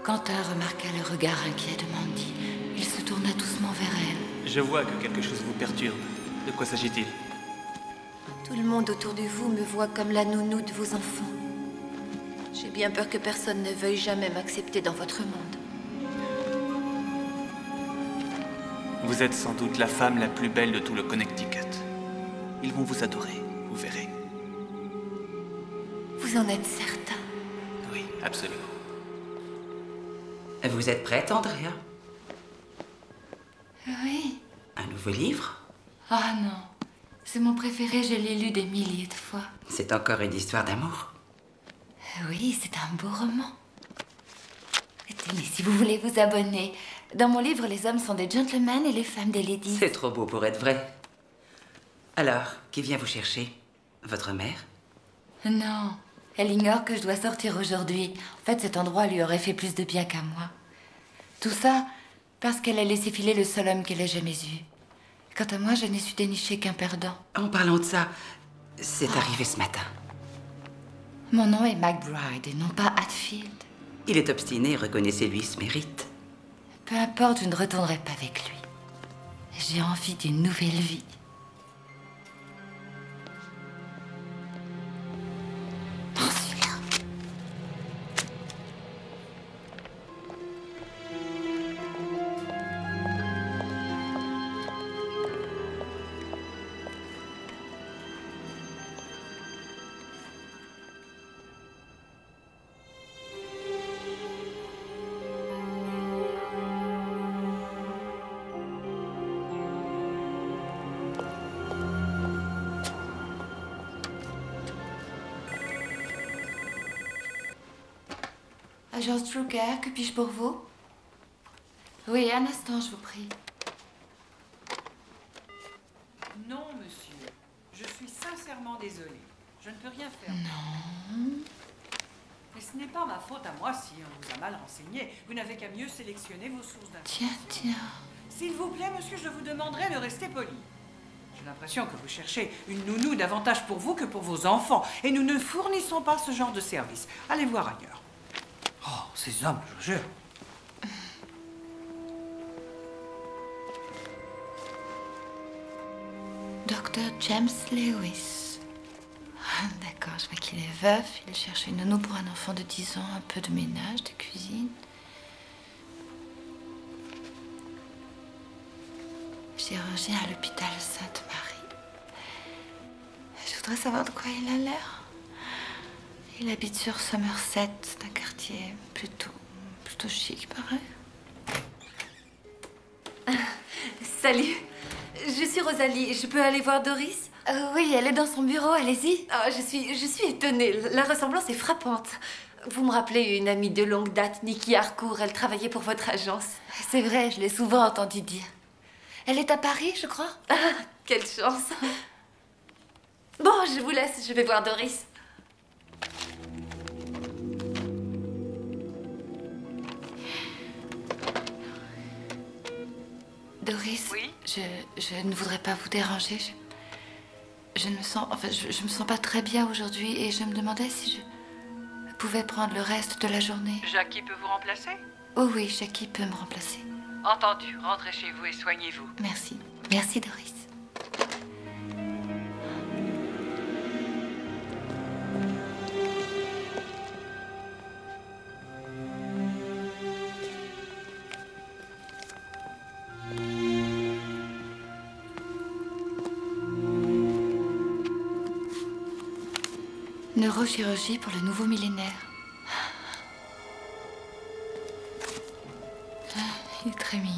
Quentin remarqua le regard inquiet de Mandy. Il se tourna doucement vers elle. Je vois que quelque chose vous perturbe. De quoi s'agit-il? Tout le monde autour de vous me voit comme la nounou de vos enfants. J'ai bien peur que personne ne veuille jamais m'accepter dans votre monde. Vous êtes sans doute la femme la plus belle de tout le Connecticut. Ils vont vous adorer, vous verrez. Vous en êtes certain? Oui, absolument. Vous êtes prête, Andrea? Oui. Un nouveau livre? Ah non. C'est mon préféré, je l'ai lu des milliers de fois. C'est encore une histoire d'amour? Oui, c'est un beau roman. Tenez, si vous voulez vous abonner. Dans mon livre, les hommes sont des gentlemen et les femmes des ladies. C'est trop beau pour être vrai. Alors, qui vient vous chercher? Votre mère? Non, elle ignore que je dois sortir aujourd'hui. En fait, cet endroit lui aurait fait plus de bien qu'à moi. Tout ça parce qu'elle a laissé filer le seul homme qu'elle ait jamais eu. Quant à moi, je n'ai su dénicher qu'un perdant. En parlant de ça, c'est arrivé ce matin. Mon nom est McBride et non pas Hatfield. Il est obstiné, reconnaissez-lui ce mérite. Peu importe, je ne retournerai pas avec lui. J'ai envie d'une nouvelle vie. Prends celui-là. Agence Trucker, que puis-je pour vous? Oui, un instant, je vous prie. Non, monsieur. Je suis sincèrement désolée. Je ne peux rien faire. Non. Mais ce n'est pas ma faute à moi si on vous a mal renseigné. Vous n'avez qu'à mieux sélectionner vos sources d'informations. Tiens. S'il vous plaît, monsieur, je vous demanderai de rester poli. J'ai l'impression que vous cherchez une nounou davantage pour vous que pour vos enfants. Et nous ne fournissons pas ce genre de service. Allez voir ailleurs. Oh, ces hommes, je vous jure. Docteur James Lewis. Ah, d'accord, je vois qu'il est veuf. Il cherche une nounou pour un enfant de 10 ans, un peu de ménage, de cuisine. Chirurgien à l'hôpital Sainte-Marie. Je voudrais savoir de quoi il a l'air. Il habite sur Somerset, c'est un quartier plutôt chic, pareil. Salut, je suis Rosalie. Je peux aller voir Doris? Oui, elle est dans son bureau, allez-y. Ah, je suis étonnée. La ressemblance est frappante. Vous me rappelez une amie de longue date, Nikki Harcourt. Elle travaillait pour votre agence. C'est vrai, je l'ai souvent entendu dire. Elle est à Paris, je crois. Ah, quelle chance. Bon, je vous laisse, je vais voir Doris. Doris, Oui? je ne voudrais pas vous déranger. Je me sens, je me sens pas très bien aujourd'hui et je me demandais si je pouvais prendre le reste de la journée. Jackie peut vous remplacer? Oh oui, Jackie peut me remplacer. Entendu. Rentrez chez vous et soignez-vous. Merci. Merci, Doris. Neurochirurgie pour le nouveau millénaire. Ah, il est très mignon.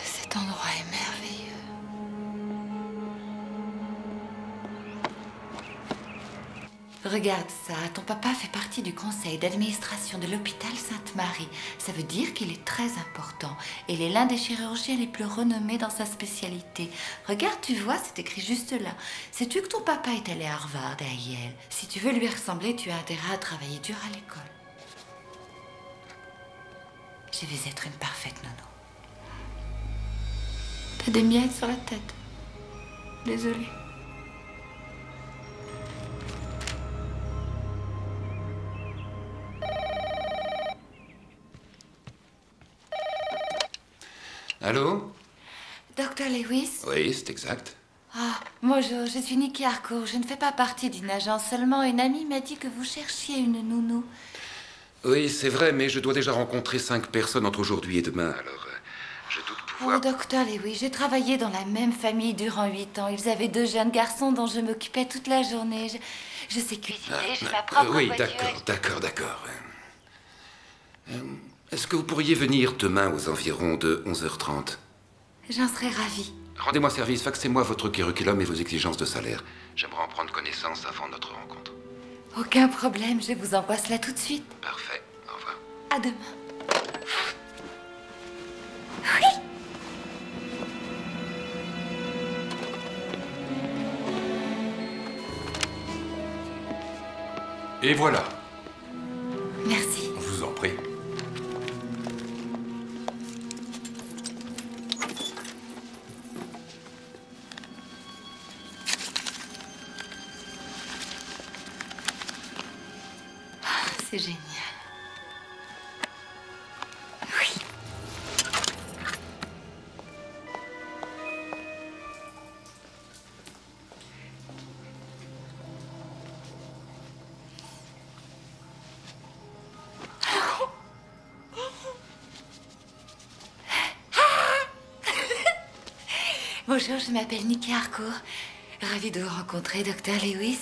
Cet endroit est merveilleux. Regarde ça, ton papa fait partie du conseil d'administration de l'hôpital Sainte-Marie. Ça veut dire qu'il est très important. Et il est l'un des chirurgiens les plus renommés dans sa spécialité. Regarde, tu vois, c'est écrit juste là. Sais-tu que ton papa est allé à Harvard et à Yale? Si tu veux lui ressembler, tu as intérêt à travailler dur à l'école. Je vais être une parfaite nounou. T'as des miettes sur la tête. Désolée. Allô? Docteur Lewis? Oui, c'est exact. Ah, bonjour, je suis Nikki Harcourt. Je ne fais pas partie d'une agence, seulement une amie m'a dit que vous cherchiez une nounou. Oui, c'est vrai, mais je dois déjà rencontrer 5 personnes entre aujourd'hui et demain, alors je doute pouvoir... Oh, docteur Lewis, j'ai travaillé dans la même famille durant 8 ans. Ils avaient 2 jeunes garçons dont je m'occupais toute la journée. Je sais cuisiner, j'ai ma propre oui, voiture. d'accord. Est-ce que vous pourriez venir demain aux environs de 11h30? J'en serais ravie. Rendez-moi service, faxez-moi votre curriculum et vos exigences de salaire. J'aimerais en prendre connaissance avant notre rencontre. Aucun problème, je vous envoie cela tout de suite. Parfait, au revoir. À demain. Et voilà. Merci. Je vous en prie. C'est génial. Bonjour, je m'appelle Nikki Harcourt. Ravie de vous rencontrer, Dr. Lewis.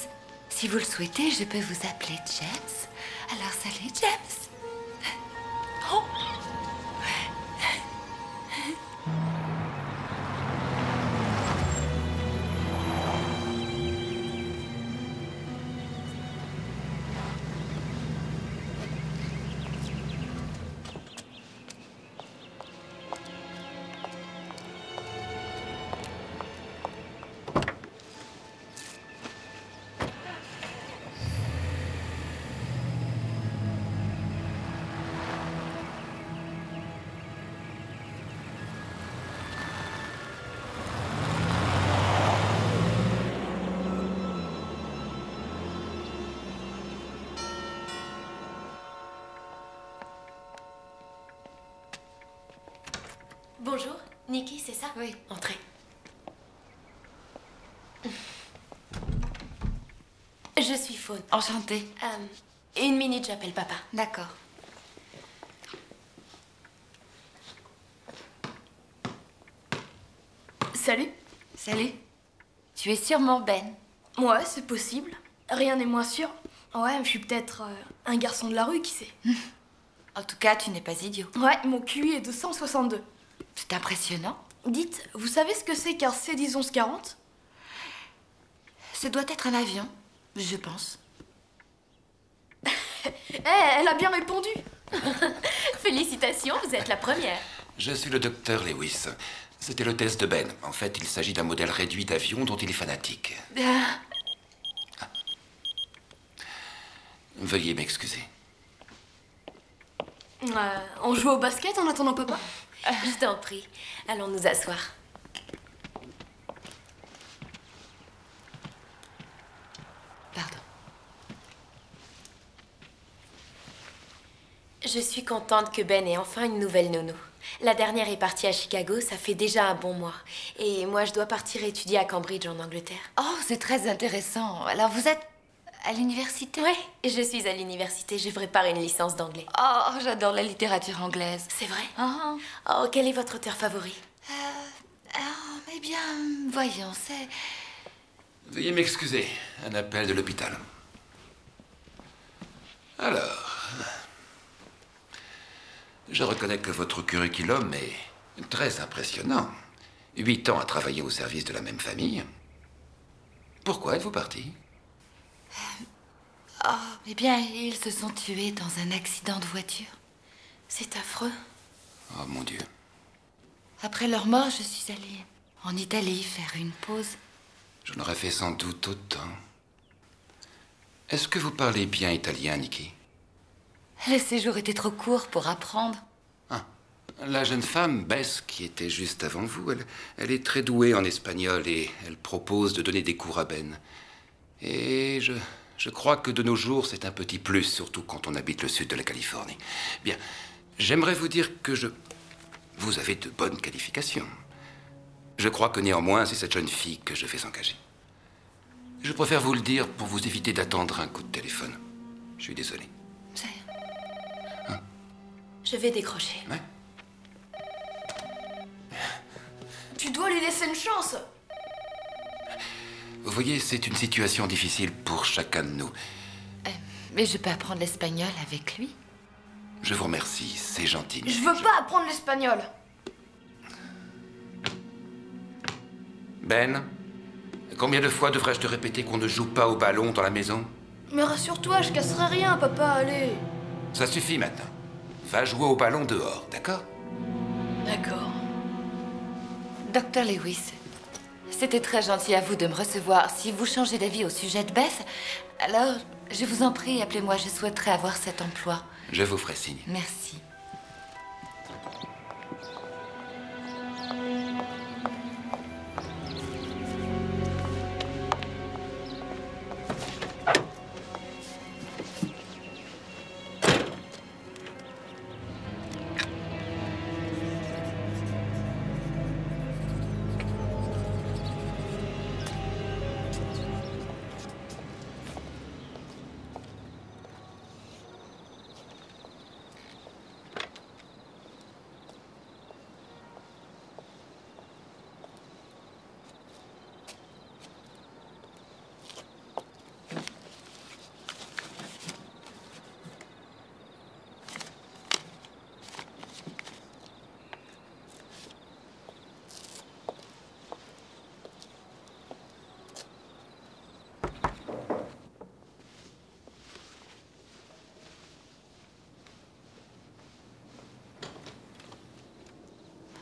Si vous le souhaitez, je peux vous appeler James. Alors, salut, James. Oh. Bonjour, Nikki, c'est ça? Oui. Entrez. Je suis Faune. Enchantée. Une minute, j'appelle papa. D'accord. Salut. Salut. Tu es sûrement Ben. Ouais, c'est possible. Rien n'est moins sûr. Ouais, je suis peut-être un garçon de la rue, qui sait. En tout cas, tu n'es pas idiot. Ouais, mon QI est de 162. C'est impressionnant. Dites, vous savez ce que c'est qu'un C-10-11-40? Ce doit être un avion, je pense. Elle a bien répondu. Félicitations, vous êtes la première. Je suis le docteur Lewis. C'était le test de Ben. En fait, il s'agit d'un modèle réduit d'avion dont il est fanatique. Veuillez m'excuser. On joue au basket en attendant papa? Je t'en prie. Allons nous asseoir. Pardon. Je suis contente que Ben ait enfin une nouvelle nounou. La dernière est partie à Chicago, ça fait déjà un bon mois. Et moi, je dois partir étudier à Cambridge, en Angleterre. Oh, c'est très intéressant. Alors, vous êtes à l'université? Ouais, je suis à l'université, je prépare une licence d'anglais. Oh, j'adore la littérature anglaise. C'est vrai? Ah, Oh, quel est votre auteur favori? eh bien, voyons, c'est... Veuillez m'excuser. Un appel de l'hôpital. Alors... Je reconnais que votre curriculum est très impressionnant. 8 ans à travailler au service de la même famille. Pourquoi êtes-vous parti? Oh, eh bien, ils se sont tués dans un accident de voiture. C'est affreux. Oh mon Dieu. Après leur mort, je suis allée en Italie faire une pause. J'en aurais fait sans doute autant. Est-ce que vous parlez bien italien, Nikki? Le séjour était trop court pour apprendre. Ah, la jeune femme, Bess, qui était juste avant vous, elle est très douée en espagnol et elle propose de donner des cours à Ben. Et je crois que de nos jours, c'est un petit plus, surtout quand on habite le sud de la Californie. Bien, j'aimerais vous dire que vous avez de bonnes qualifications. Je crois que néanmoins, c'est cette jeune fille que je vais engager. Je préfère vous le dire pour vous éviter d'attendre un coup de téléphone. Je suis désolé. Je vais décrocher. Ouais. Tu dois lui laisser une chance. Vous voyez, c'est une situation difficile pour chacun de nous. Mais je peux apprendre l'espagnol avec lui. Je vous remercie, c'est gentil. Je veux pas apprendre l'espagnol. Ben, combien de fois devrais-je te répéter qu'on ne joue pas au ballon dans la maison? Mais rassure-toi, je casserai rien, papa, allez. Ça suffit maintenant. Va jouer au ballon dehors, d'accord? D'accord. Docteur Lewis, c'était très gentil à vous de me recevoir. Si vous changez d'avis au sujet de Beth, alors, je vous en prie, appelez-moi. Je souhaiterais avoir cet emploi. Je vous ferai signe. Merci.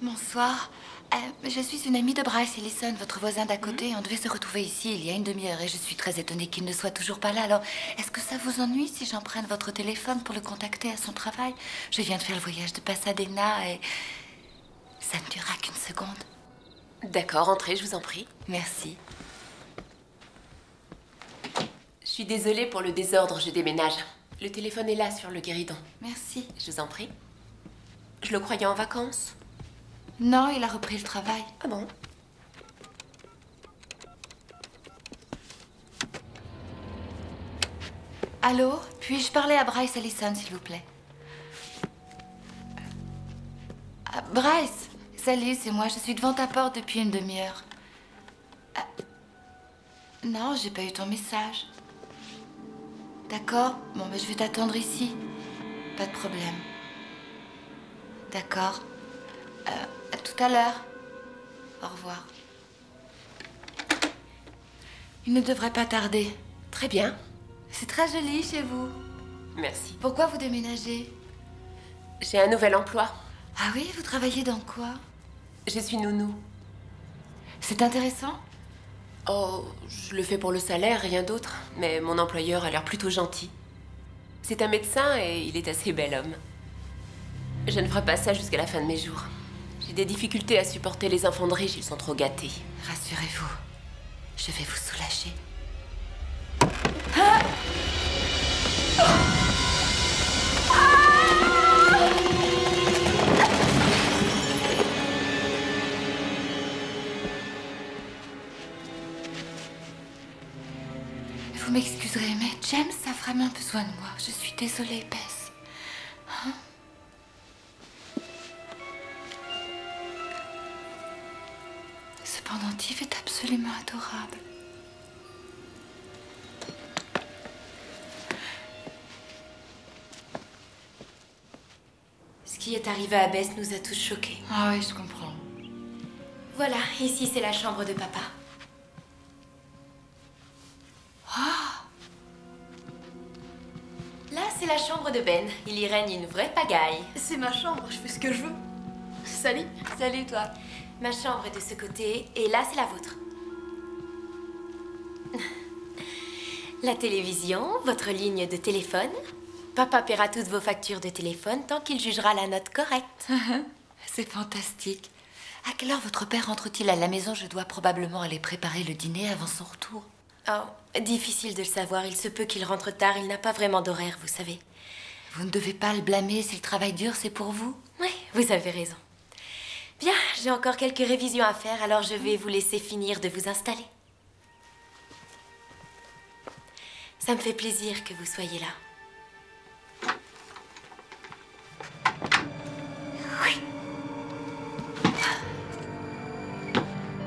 Bonsoir. Je suis une amie de Bryce Ellison, votre voisin d'à côté. On devait se retrouver ici il y a une demi-heure et je suis très étonnée qu'il ne soit toujours pas là. Alors, est-ce que ça vous ennuie si j'emprunte votre téléphone pour le contacter à son travail? Je viens de faire le voyage de Pasadena et ça ne durera qu'une seconde. D'accord, entrez, je vous en prie. Merci. Je suis désolée pour le désordre, je déménage. Le téléphone est là, sur le guéridon. Merci. Je vous en prie. Je le croyais en vacances. Non, il a repris le travail. Ah bon? Allô? Puis-je parler à Bryce Ellison, s'il vous plaît? Bryce, salut, c'est moi. Je suis devant ta porte depuis une demi-heure. Non, j'ai pas eu ton message. D'accord. Bon, ben, je vais t'attendre ici. Pas de problème. D'accord. À tout à l'heure. Au revoir. Il ne devrait pas tarder. Très bien. C'est très joli chez vous. Merci. Pourquoi vous déménagez? J'ai un nouvel emploi. Ah oui, vous travaillez dans quoi? Je suis nounou. C'est intéressant? Oh, je le fais pour le salaire, rien d'autre. Mais mon employeur a l'air plutôt gentil. C'est un médecin et il est assez bel homme. Je ne ferai pas ça jusqu'à la fin de mes jours. J'ai des difficultés à supporter les enfants de riches, ils sont trop gâtés. Rassurez-vous, je vais vous soulager. Vous m'excuserez, mais James a vraiment besoin de moi. Je suis désolée, Bess. Hein? Ce pendentif est absolument adorable. Ce qui est arrivé à Bess nous a tous choqués. Ah oui, je comprends. Voilà, ici c'est la chambre de papa. la chambre de Ben. Il y règne une vraie pagaille. C'est ma chambre, je fais ce que je veux. Salut. Salut, toi. Ma chambre est de ce côté, et là, c'est la vôtre. La télévision, votre ligne de téléphone. Papa paiera toutes vos factures de téléphone tant qu'il jugera la note correcte. C'est fantastique. À quelle heure votre père rentre-t-il à la maison? Je dois probablement aller préparer le dîner avant son retour. Oh, difficile de le savoir. Il se peut qu'il rentre tard. Il n'a pas vraiment d'horaire, vous savez. Vous ne devez pas le blâmer. Si le travail dur, c'est pour vous. Oui, vous avez raison. Bien, j'ai encore quelques révisions à faire, alors je vais vous laisser finir de vous installer. Ça me fait plaisir que vous soyez là. Oui.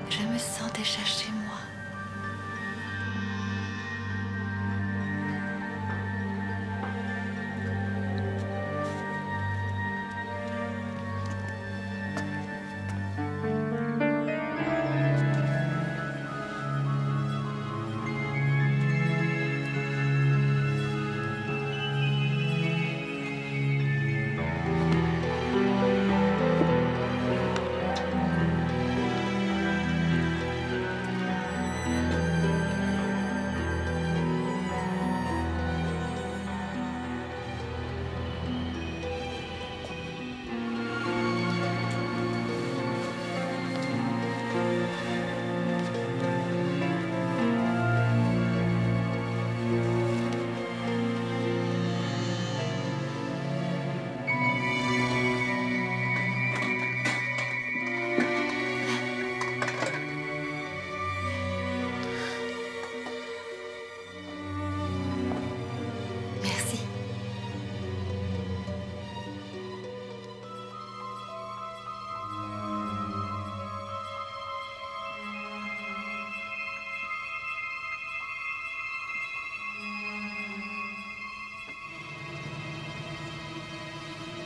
Je me sens déjà chez moi. Merci.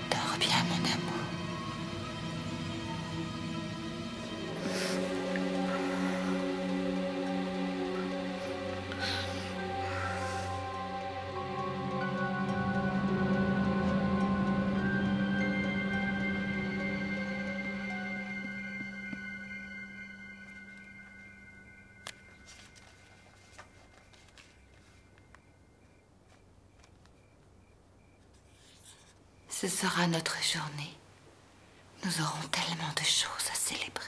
Dors bien, mon amour. Ce sera notre journée. Nous aurons tellement de choses à célébrer.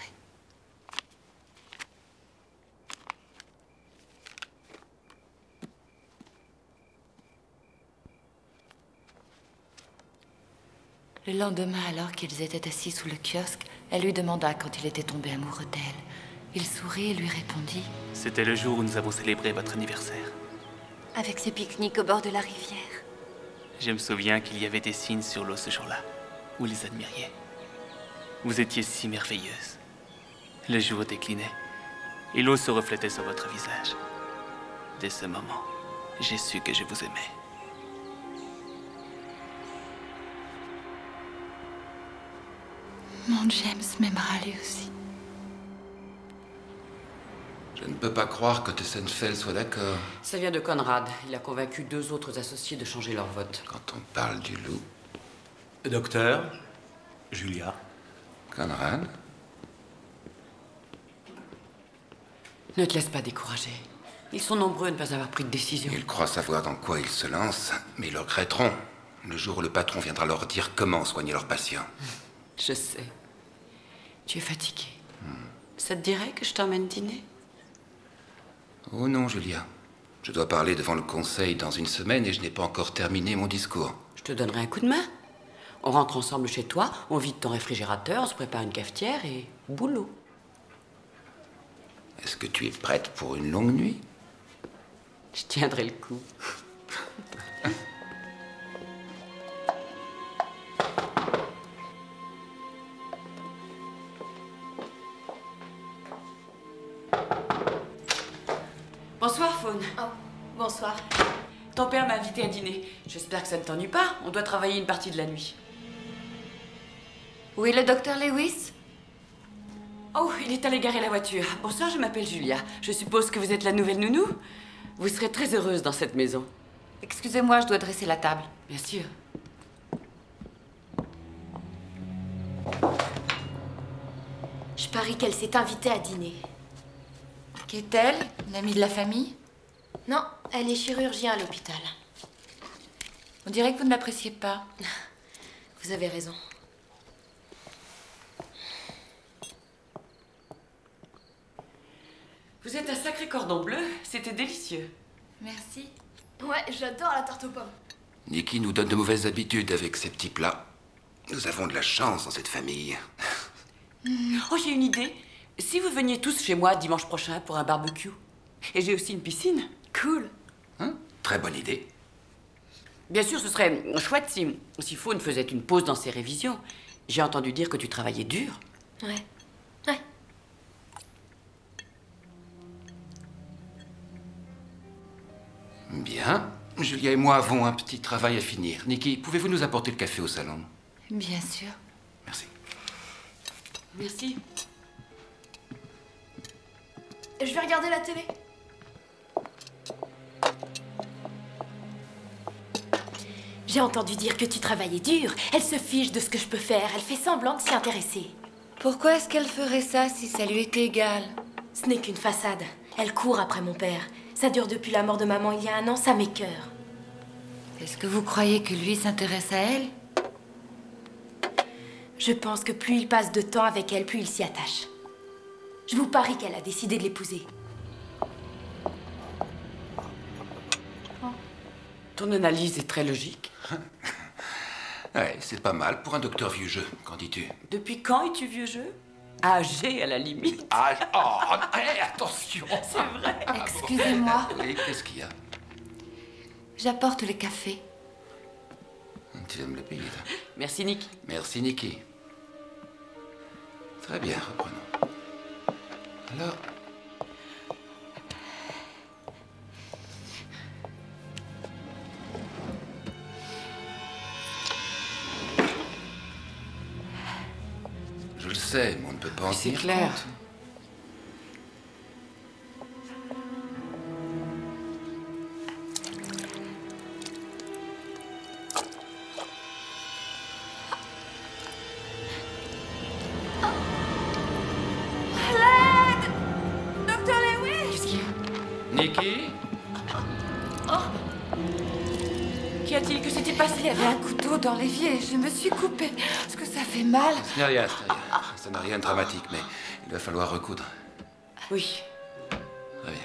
Le lendemain, alors qu'ils étaient assis sous le kiosque, elle lui demanda quand il était tombé amoureux d'elle. Il sourit et lui répondit: C'était le jour où nous avons célébré votre anniversaire. Avec ce pique-nique au bord de la rivière. Je me souviens qu'il y avait des signes sur l'eau ce jour-là. Vous les admiriez. Vous étiez si merveilleuse. Le jour déclinait et l'eau se reflétait sur votre visage. Dès ce moment, j'ai su que je vous aimais. Mon James m'aimera lui aussi. Je ne peux pas croire que Tessenfeld soit d'accord. Ça vient de Conrad. Il a convaincu 2 autres associés de changer leur vote. Quand on parle du loup. Docteur, Julia. Conrad? Ne te laisse pas décourager. Ils sont nombreux à ne pas avoir pris de décision. Ils croient savoir dans quoi ils se lancent, mais ils le regretteront. Le jour où le patron viendra leur dire comment soigner leurs patients. Je sais. Tu es fatigué. Ça te dirait que je t'emmène dîner? Oh non, Julia. Je dois parler devant le conseil dans 1 semaine et je n'ai pas encore terminé mon discours. Je te donnerai un coup de main. On rentre ensemble chez toi, on vide ton réfrigérateur, on se prépare une cafetière et boulot. Est-ce que tu es prête pour une longue nuit? Je tiendrai le coup. Bonsoir, Faune. Oh, bonsoir. Ton père m'a invité à dîner. J'espère que ça ne t'ennuie pas. On doit travailler une partie de la nuit. Où est le docteur Lewis? Oh, il est allé garer la voiture. Bonsoir, je m'appelle Julia. Je suppose que vous êtes la nouvelle nounou? Vous serez très heureuse dans cette maison. Excusez-moi, je dois dresser la table. Bien sûr. Je parie qu'elle s'est invitée à dîner. Qu'est-elle? Une amie de la famille? Non, elle est chirurgien à l'hôpital. On dirait que vous ne l'appréciez pas. Vous avez raison. Vous êtes un sacré cordon bleu, c'était délicieux. Merci. Ouais, j'adore la tarte aux pommes. Nikki nous donne de mauvaises habitudes avec ces petits plats. Nous avons de la chance dans cette famille. Oh, j'ai une idée. Si vous veniez tous chez moi dimanche prochain pour un barbecue. Et j'ai aussi une piscine. Cool. Hein? Très bonne idée. Bien sûr, ce serait chouette si Faune faisait une pause dans ses révisions. J'ai entendu dire que tu travaillais dur. Ouais. Ouais. Bien. Julia et moi avons un petit travail à finir. Nikki, pouvez-vous nous apporter le café au salon? Bien sûr. Merci. Merci. Je vais regarder la télé. J'ai entendu dire que tu travaillais dur. Elle se fiche de ce que je peux faire. Elle fait semblant de s'y intéresser. Pourquoi est-ce qu'elle ferait ça si ça lui était égal? Ce n'est qu'une façade. Elle court après mon père. Ça dure depuis la mort de maman il y a 1 an, ça m'écœure. Est-ce que vous croyez que lui s'intéresse à elle? Je pense que plus il passe de temps avec elle, plus il s'y attache. Je vous parie qu'elle a décidé de l'épouser. Ton analyse est très logique. Ouais, c'est pas mal pour un docteur vieux jeu, qu'en dis-tu? Depuis quand es-tu vieux jeu? Âgé à la limite. Ah, oh, hey, attention! C'est vrai. Excusez-moi, Oui, qu'est-ce qu'il y a? j'apporte le café. Tu vas me le payer, toi. Merci, Nick. Merci, Nikki. Très bien, reprenons. Alors... Je le sais, mais on ne peut pas en C'est tenir clair. compte. Docteur Lewis! Qu'est-ce qu'il y a? Nikki? Qu'y a-t-il? Que s'est-il passé? Il y avait un couteau dans l'évier et je me suis coupée. Est-ce que ça fait mal? Ce n'est rien, ce n'est rien. Ça n'a rien de dramatique, mais il va falloir recoudre. Oui. Très bien.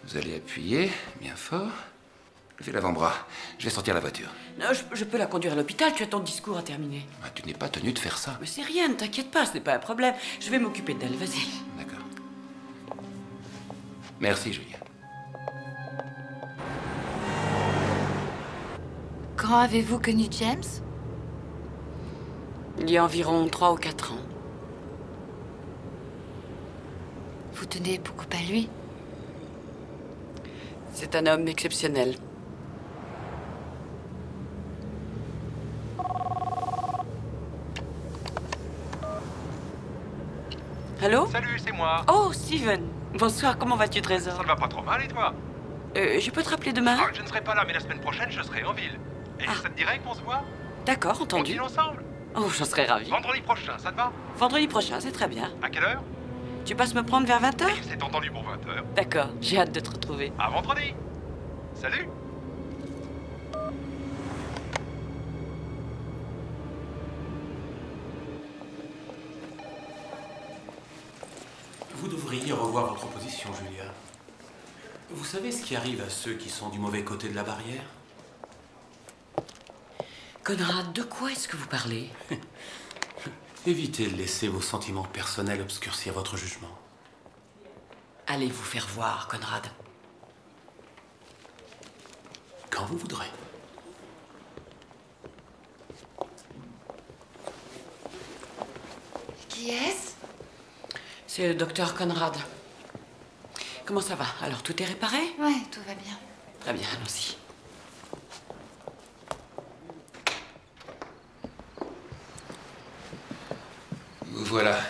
Vous allez appuyer bien fort. Levez l'avant-bras. Je vais sortir la voiture. Non, je peux la conduire à l'hôpital, tu as ton discours à terminer. Ah, tu n'es pas tenu de faire ça. Mais c'est rien, ne t'inquiète pas, ce n'est pas un problème. Je vais m'occuper d'elle, vas-y. D'accord. Merci, Julia. Quand avez-vous connu James? Il y a environ 3 ou 4 ans. Vous tenez beaucoup à lui? C'est un homme exceptionnel. Allô? Salut, c'est moi. Oh, Steven. Bonsoir, comment vas-tu, Trésor? Ça ne va pas trop mal et toi? Je peux te rappeler demain? Ah, je ne serai pas là, mais la semaine prochaine, je serai en ville. Et ça te dirait qu'on se voit? D'accord, On entendu. dîne ensemble? Oh, j'en serais ravie. Vendredi prochain, ça te va? Vendredi prochain, c'est très bien. À quelle heure? Tu passes me prendre vers 20h? C'est entendu pour 20h. D'accord, j'ai hâte de te retrouver. À vendredi. Salut. Vous devriez revoir votre position, Julia. Vous savez ce qui arrive à ceux qui sont du mauvais côté de la barrière? Conrad, de quoi est-ce que vous parlez? Évitez de laisser vos sentiments personnels obscurcir votre jugement. Allez vous faire voir, Conrad. Quand vous voudrez. Qui est-ce? C'est le docteur Conrad. Comment ça va? Alors, tout est réparé? Ouais, tout va bien. Très bien, allons-y. Vous voilà.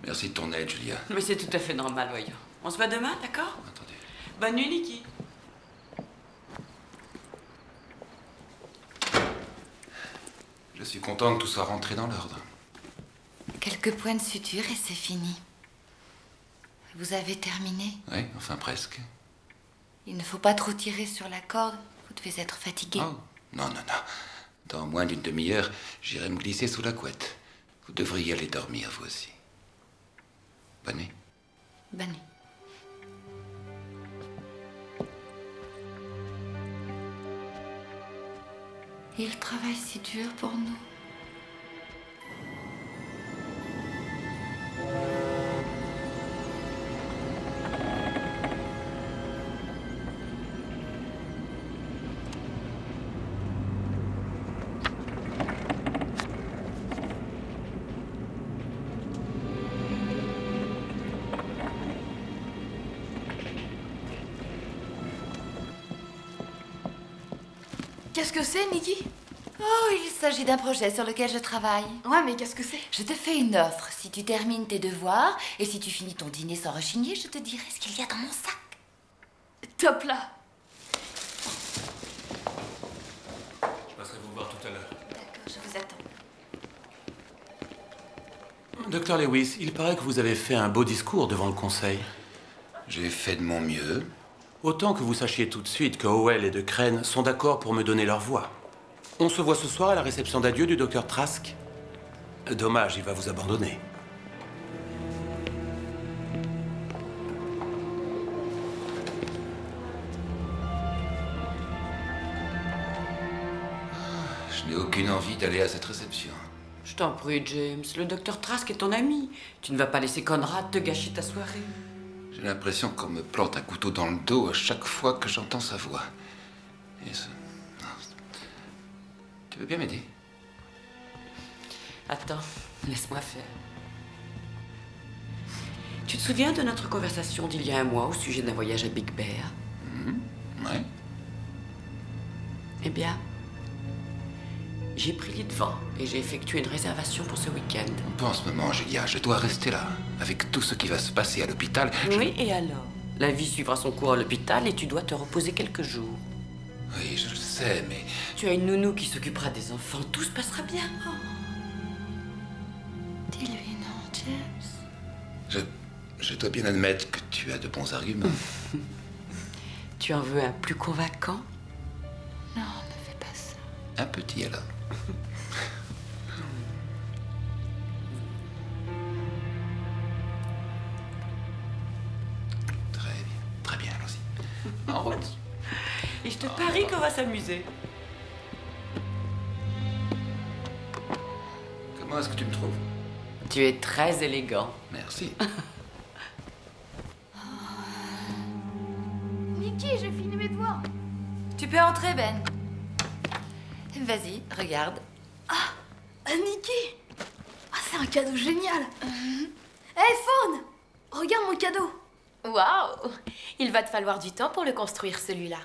Merci de ton aide, Julia. Mais c'est tout à fait normal, voyons. On se voit demain, d'accord? Attendez. Bonne nuit, Niki. Je suis content que tout soit rentré dans l'ordre. Quelques points de suture et c'est fini. Vous avez terminé? Oui, enfin presque. Il ne faut pas trop tirer sur la corde. Vous devez être fatigué. Oh, non, non, non. Dans moins d'une demi-heure, j'irai me glisser sous la couette. Vous devriez aller dormir, vous aussi. Bonne nuit. Bonne nuit. Il travaille si dur pour nous. Qu'est-ce que c'est, Nikki? Oh, il s'agit d'un projet sur lequel je travaille. Ouais, mais qu'est-ce que c'est? Je te fais une offre. Si tu termines tes devoirs et si tu finis ton dîner sans rechigner, je te dirai ce qu'il y a dans mon sac. Top là. Je passerai vous voir tout à l'heure. D'accord, je vous attends. Docteur Lewis, il paraît que vous avez fait un beau discours devant le conseil. J'ai fait de mon mieux. Autant que vous sachiez tout de suite que Howell et de Crane sont d'accord pour me donner leur voix. On se voit ce soir à la réception d'adieu du docteur Trask. Dommage, il va vous abandonner. Je n'ai aucune envie d'aller à cette réception. Je t'en prie, James. Le docteur Trask est ton ami. Tu ne vas pas laisser Conrad te gâcher ta soirée. J'ai l'impression qu'on me plante un couteau dans le dos à chaque fois que j'entends sa voix. Et ce... non. Tu veux bien m'aider? Attends, laisse-moi faire. Tu te souviens de notre conversation d'il y a un mois au sujet d'un voyage à Big Bear? Ouais. Eh bien, j'ai pris les devants et j'ai effectué une réservation pour ce week-end. Pas en ce moment, Julia. Je dois rester là. Avec tout ce qui va se passer à l'hôpital. Oui, et alors? La vie suivra son cours à l'hôpital et tu dois te reposer quelques jours. Oui, je le sais, mais... Tu as une nounou qui s'occupera des enfants. Tout se passera bien. Oh. Dis-lui non, James. Je dois bien admettre que tu as de bons arguments. Tu en veux un plus convaincant? Non, ne fais pas ça. Un petit, alors. Très bien, allons-y. En route. Et je te parie qu'on va s'amuser. Comment est-ce que tu me trouves? Tu es très élégant. Merci. Nikki, j'ai fini mes devoirs. Tu peux entrer, Ben. Vas-y, regarde. Nikki. Ah, c'est un cadeau génial. Hey, Faune, regarde mon cadeau. Waouh! Il va te falloir du temps pour le construire, celui-là.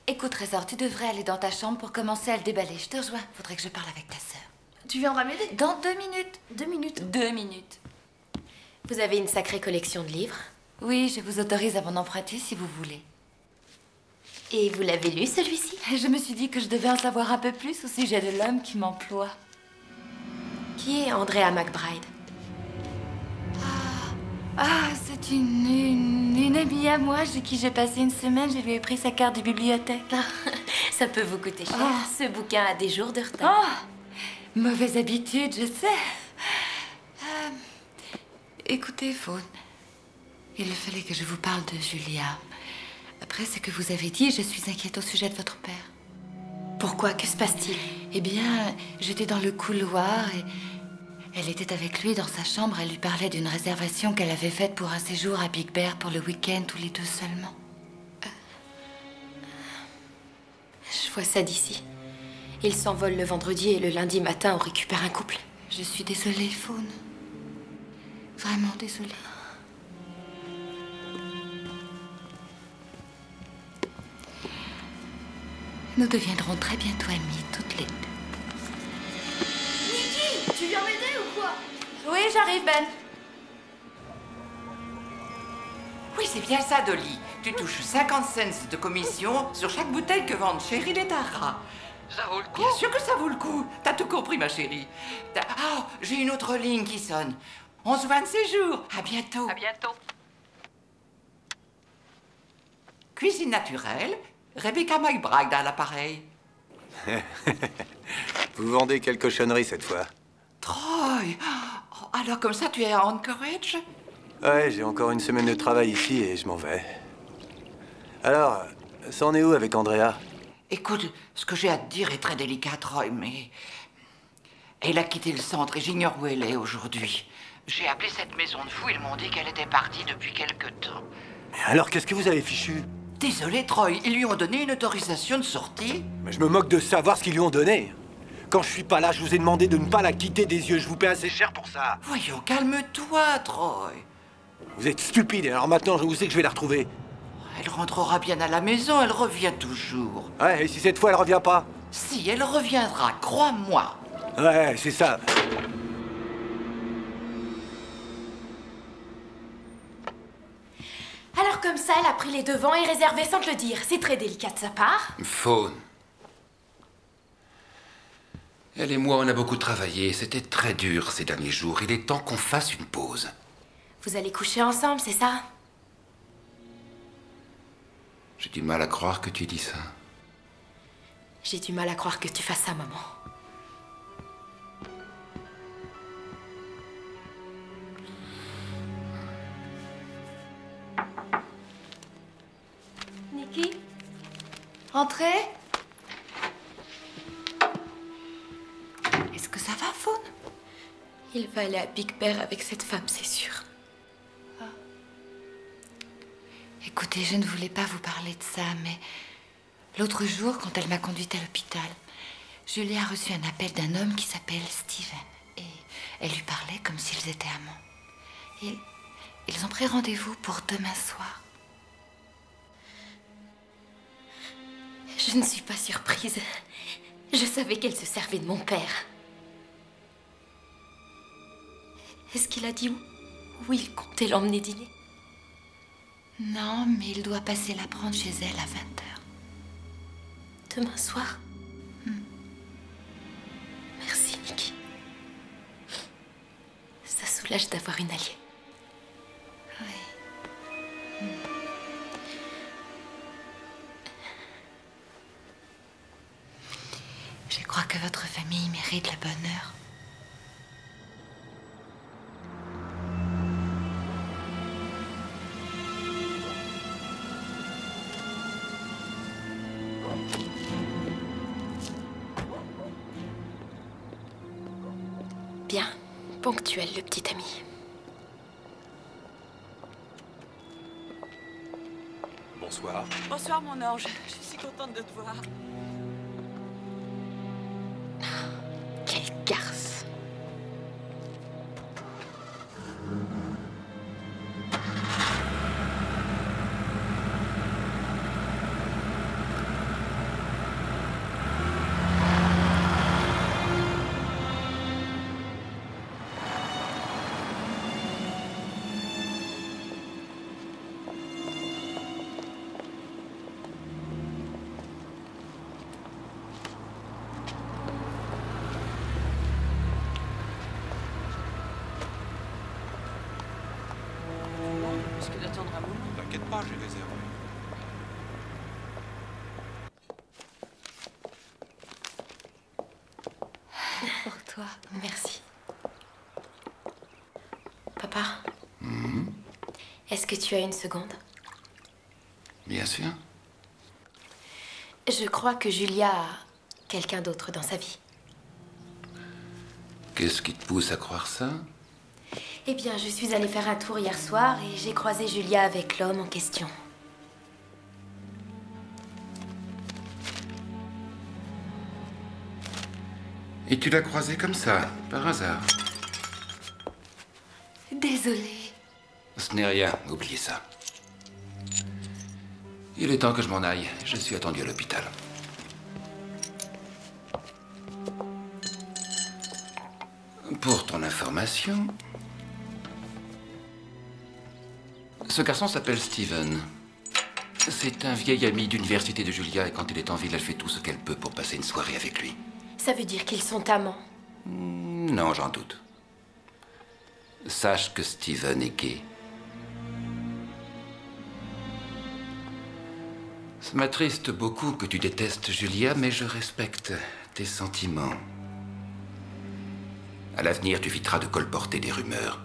Écoute, Trésor, tu devrais aller dans ta chambre pour commencer à le déballer. Je te rejoins. Faudrait que je parle avec ta sœur. Tu viendras m'aider? Dans 2 minutes. 2 minutes. 2 minutes. Vous avez une sacrée collection de livres. Oui, je vous autorise à m'en emprunter si vous voulez. Et vous l'avez lu, celui-ci? Je me suis dit que je devais en savoir un peu plus au sujet de l'homme qui m'emploie. Qui est Andrea McBride? C'est une amie à moi chez qui j'ai passé une semaine. Je lui ai pris sa carte de bibliothèque. Ça peut vous coûter cher. Ah. Ce bouquin a des jours de retard. Mauvaise habitude, je sais. Écoutez, Faune, il fallait que je vous parle de Julia. Après ce que vous avez dit, je suis inquiète au sujet de votre père. Pourquoi? Que se passe-t-il? Eh bien, j'étais dans le couloir et elle était avec lui dans sa chambre. Elle lui parlait d'une réservation qu'elle avait faite pour un séjour à Big Bear pour le week-end, tous les deux seulement. Je vois ça d'ici. Ils s'envolent le vendredi et le lundi matin, on récupère un couple. Je suis désolée, Faune. Vraiment désolée. Nous deviendrons très bientôt amies, toutes les deux. Nikki, tu viens m'aider ou quoi? Oui, j'arrive, Ben. Oui, c'est bien ça, Dolly. Tu touches 50 cents de commission sur chaque bouteille que vendent Cheryl et Tara. Ça vaut le coup. Bien sûr que ça vaut le coup. T'as tout compris, ma chérie. Oh, j'ai une autre ligne qui sonne. On se voit un de ces jours. À bientôt. À bientôt. Cuisine naturelle, Rebecca McBride à l'appareil. Vous vendez quelle cochonnerie cette fois? Troy, oh, alors comme ça tu es à Anchorage? Ouais, j'ai encore une semaine de travail ici et je m'en vais. Alors, ça en est où avec Andrea? Écoute, ce que j'ai à te dire est très délicat, Troy, mais... Elle a quitté le centre et j'ignore où elle est aujourd'hui. J'ai appelé cette maison de fous, ils m'ont dit qu'elle était partie depuis quelque temps. Mais alors, qu'est-ce que vous avez fichu? Désolé, Troy, ils lui ont donné une autorisation de sortie. Mais je me moque de savoir ce qu'ils lui ont donné. Quand je suis pas là, je vous ai demandé de ne pas la quitter des yeux. Je vous paie assez cher pour ça. Voyons, calme-toi, Troy. Vous êtes stupide, et alors maintenant, où c'est que je vais la retrouver? Elle rentrera bien à la maison, elle revient toujours. Ouais, et si cette fois, elle revient pas? Si, elle reviendra, crois-moi. Ouais, c'est ça. Alors comme ça, elle a pris les devants et réservé sans te le dire. C'est très délicat de sa part. Faune. Elle et moi, on a beaucoup travaillé. C'était très dur ces derniers jours. Il est temps qu'on fasse une pause. Vous allez coucher ensemble, c'est ça? J'ai du mal à croire que tu dis ça. J'ai du mal à croire que tu fasses ça, maman. Nikki? Entrez? Est-ce que ça va, Faune? Il va aller à Big Bear avec cette femme, c'est sûr. Écoutez, je ne voulais pas vous parler de ça, mais l'autre jour, quand elle m'a conduite à l'hôpital, Julie a reçu un appel d'un homme qui s'appelle Steven. Et elle lui parlait comme s'ils étaient amants. Et ils ont pris rendez-vous pour demain soir. Je ne suis pas surprise. Je savais qu'elle se servait de mon père. Est-ce qu'il a dit où il comptait l'emmener dîner? Non, mais il doit passer la prendre chez elle à 20h. Demain soir? Merci, Nikki. Ça soulage d'avoir une alliée. Oui. Je crois que votre famille mérite le bonheur. Bien, ponctuel, le petit ami. Bonsoir. Bonsoir, mon ange. Je suis si contente de te voir. Quelle garce! Est-ce que d'attendre un moment? T'inquiète pas, j'ai réservé. Pour toi. Merci. Papa, est-ce que tu as une seconde? Bien sûr. Je crois que Julia a quelqu'un d'autre dans sa vie. Qu'est-ce qui te pousse à croire ça? Eh bien, je suis allée faire un tour hier soir et j'ai croisé Julia avec l'homme en question. Et tu l'as croisé comme ça, par hasard? Désolée. Ce n'est rien, oubliez ça. Il est temps que je m'en aille. Je suis attendu à l'hôpital. Pour ton information, ce garçon s'appelle Steven. C'est un vieil ami d'université de Julia et quand elle est en ville, elle fait tout ce qu'elle peut pour passer une soirée avec lui. Ça veut dire qu'ils sont amants. Non, j'en doute. Sache que Steven est gay. Ça m'attriste beaucoup que tu détestes Julia, mais je respecte tes sentiments. À l'avenir, tu éviteras de colporter des rumeurs.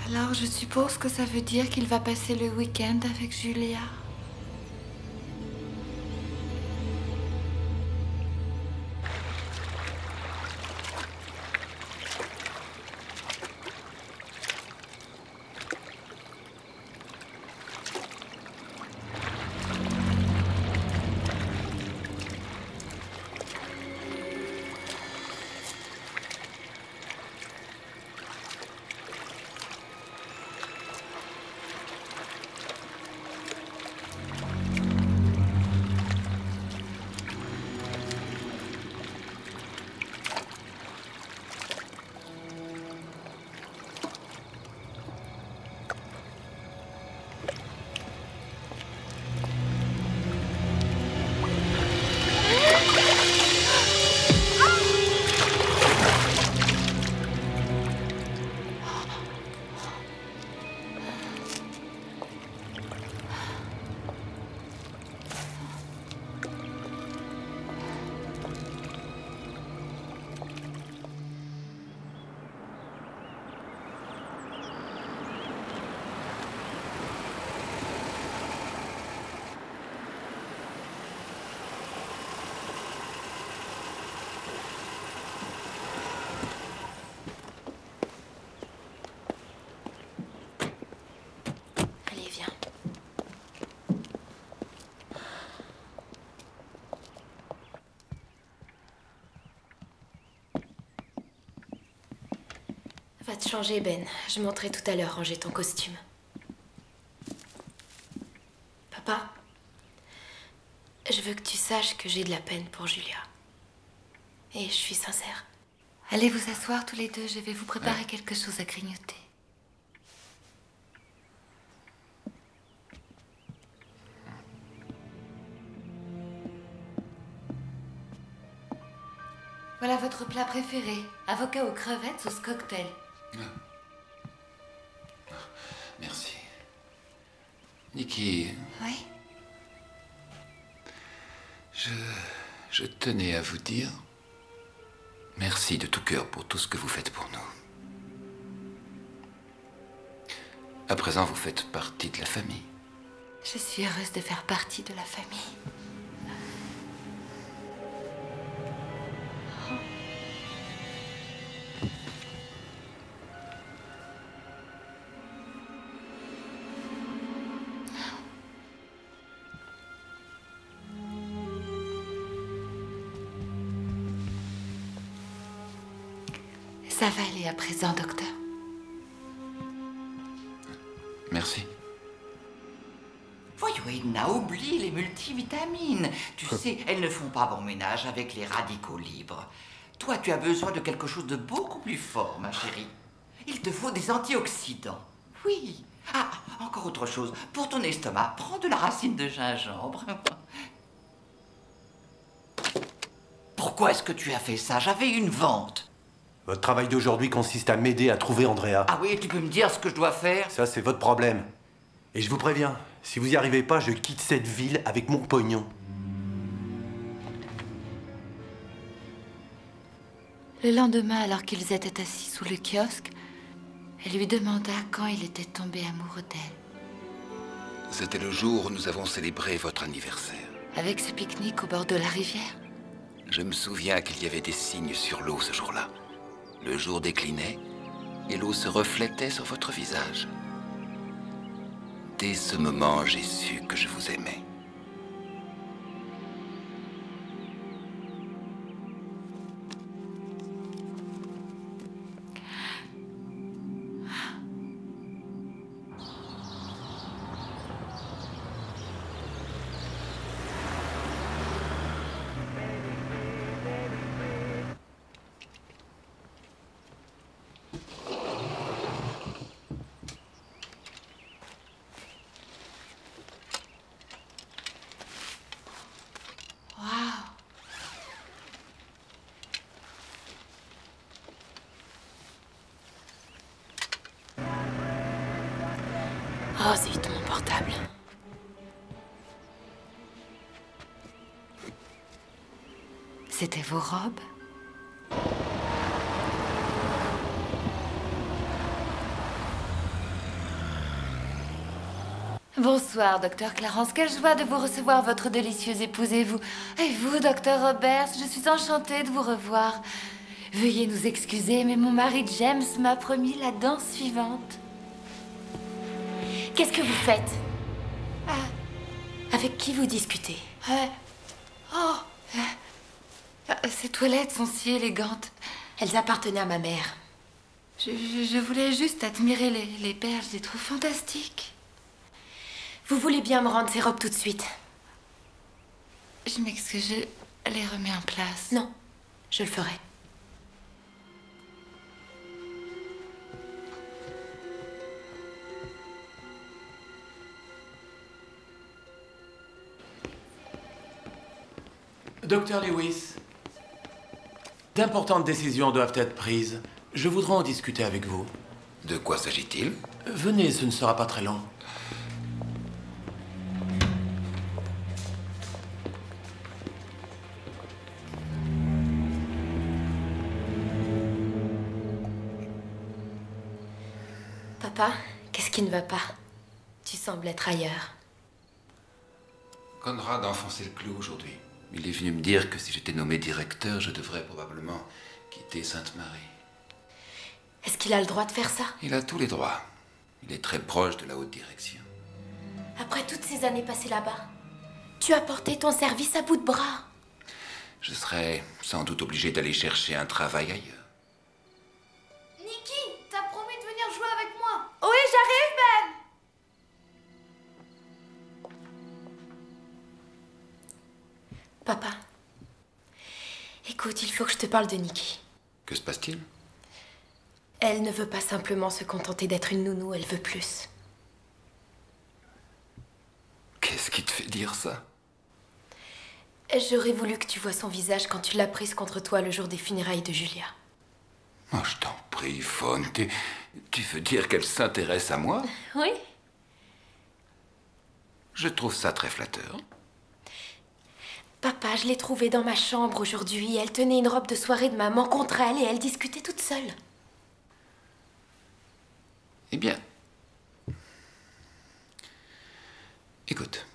Alors, je suppose que ça veut dire qu'il va passer le week-end avec Julia. Allez, viens. Va te changer, Ben. Je monterai tout à l'heure ranger ton costume. Papa, je veux que tu saches que j'ai de la peine pour Julia. Et je suis sincère. Allez vous asseoir tous les deux, je vais vous préparer quelque chose à grignoter. Voilà votre plat préféré. Avocat aux crevettes sauce cocktail. Merci. Nikki, Oui. je tenais à vous dire merci de tout cœur pour tout ce que vous faites pour nous. À présent, vous faites partie de la famille. Je suis heureuse de faire partie de la famille. Ça va aller à présent, docteur. Merci. Voyons, Edna, oublie les multivitamines. Tu sais, elles ne font pas bon ménage avec les radicaux libres. Toi, tu as besoin de quelque chose de beaucoup plus fort, ma chérie. Il te faut des antioxydants. Oui. Ah, encore autre chose. Pour ton estomac, prends de la racine de gingembre. Pourquoi est-ce que tu as fait ça? J'avais une vente. Votre travail d'aujourd'hui consiste à m'aider à trouver Andrea. Ah oui, tu peux me dire ce que je dois faire? Ça, c'est votre problème. Et je vous préviens, si vous n'y arrivez pas, je quitte cette ville avec mon pognon. Le lendemain, alors qu'ils étaient assis sous le kiosque, elle lui demanda quand il était tombé amoureux d'elle. C'était le jour où nous avons célébré votre anniversaire. Avec ce pique-nique au bord de la rivière. Je me souviens qu'il y avait des signes sur l'eau ce jour-là. Le jour déclinait et l'eau se reflétait sur votre visage. Dès ce moment, j'ai su que je vous aimais. Oh, zut, mon portable. C'était vos robes? Bonsoir, docteur Clarence. Quelle joie de vous recevoir, votre délicieuse épouse et vous. Et vous, docteur Roberts, je suis enchantée de vous revoir. Veuillez nous excuser, mais mon mari James m'a promis la danse suivante. Qu'est-ce que vous faites? Avec qui vous discutez? Ces toilettes sont si élégantes. Elles appartenaient à ma mère. Je voulais juste admirer les perles, je les trouve fantastiques. Vous voulez bien me rendre ces robes tout de suite? Je m'excuse, je les remets en place. Non, je le ferai. Docteur Lewis, d'importantes décisions doivent être prises. Je voudrais en discuter avec vous. De quoi s'agit-il? Venez, ce ne sera pas très long. Papa, qu'est-ce qui ne va pas? Tu sembles être ailleurs. Conrad a enfoncé le clou aujourd'hui. Il est venu me dire que si j'étais nommé directeur, je devrais probablement quitter Sainte-Marie. Est-ce qu'il a le droit de faire ça? Il a tous les droits. Il est très proche de la haute direction. Après toutes ces années passées là-bas, tu as porté ton service à bout de bras. Je serais sans doute obligé d'aller chercher un travail ailleurs. Nikki, t'as promis de venir jouer avec moi. Oui, j'arrive, Ben. Papa, écoute, il faut que je te parle de Nikki. Que se passe-t-il? Elle ne veut pas simplement se contenter d'être une nounou, elle veut plus. Qu'est-ce qui te fait dire ça? J'aurais voulu que tu vois son visage quand tu l'as prise contre toi le jour des funérailles de Julia. Oh, je t'en prie, Fawn. Tu veux dire qu'elle s'intéresse à moi? Oui. Je trouve ça très flatteur. Papa, je l'ai trouvée dans ma chambre aujourd'hui. Elle tenait une robe de soirée de maman contre elle et elle discutait toute seule. Eh bien... Écoute,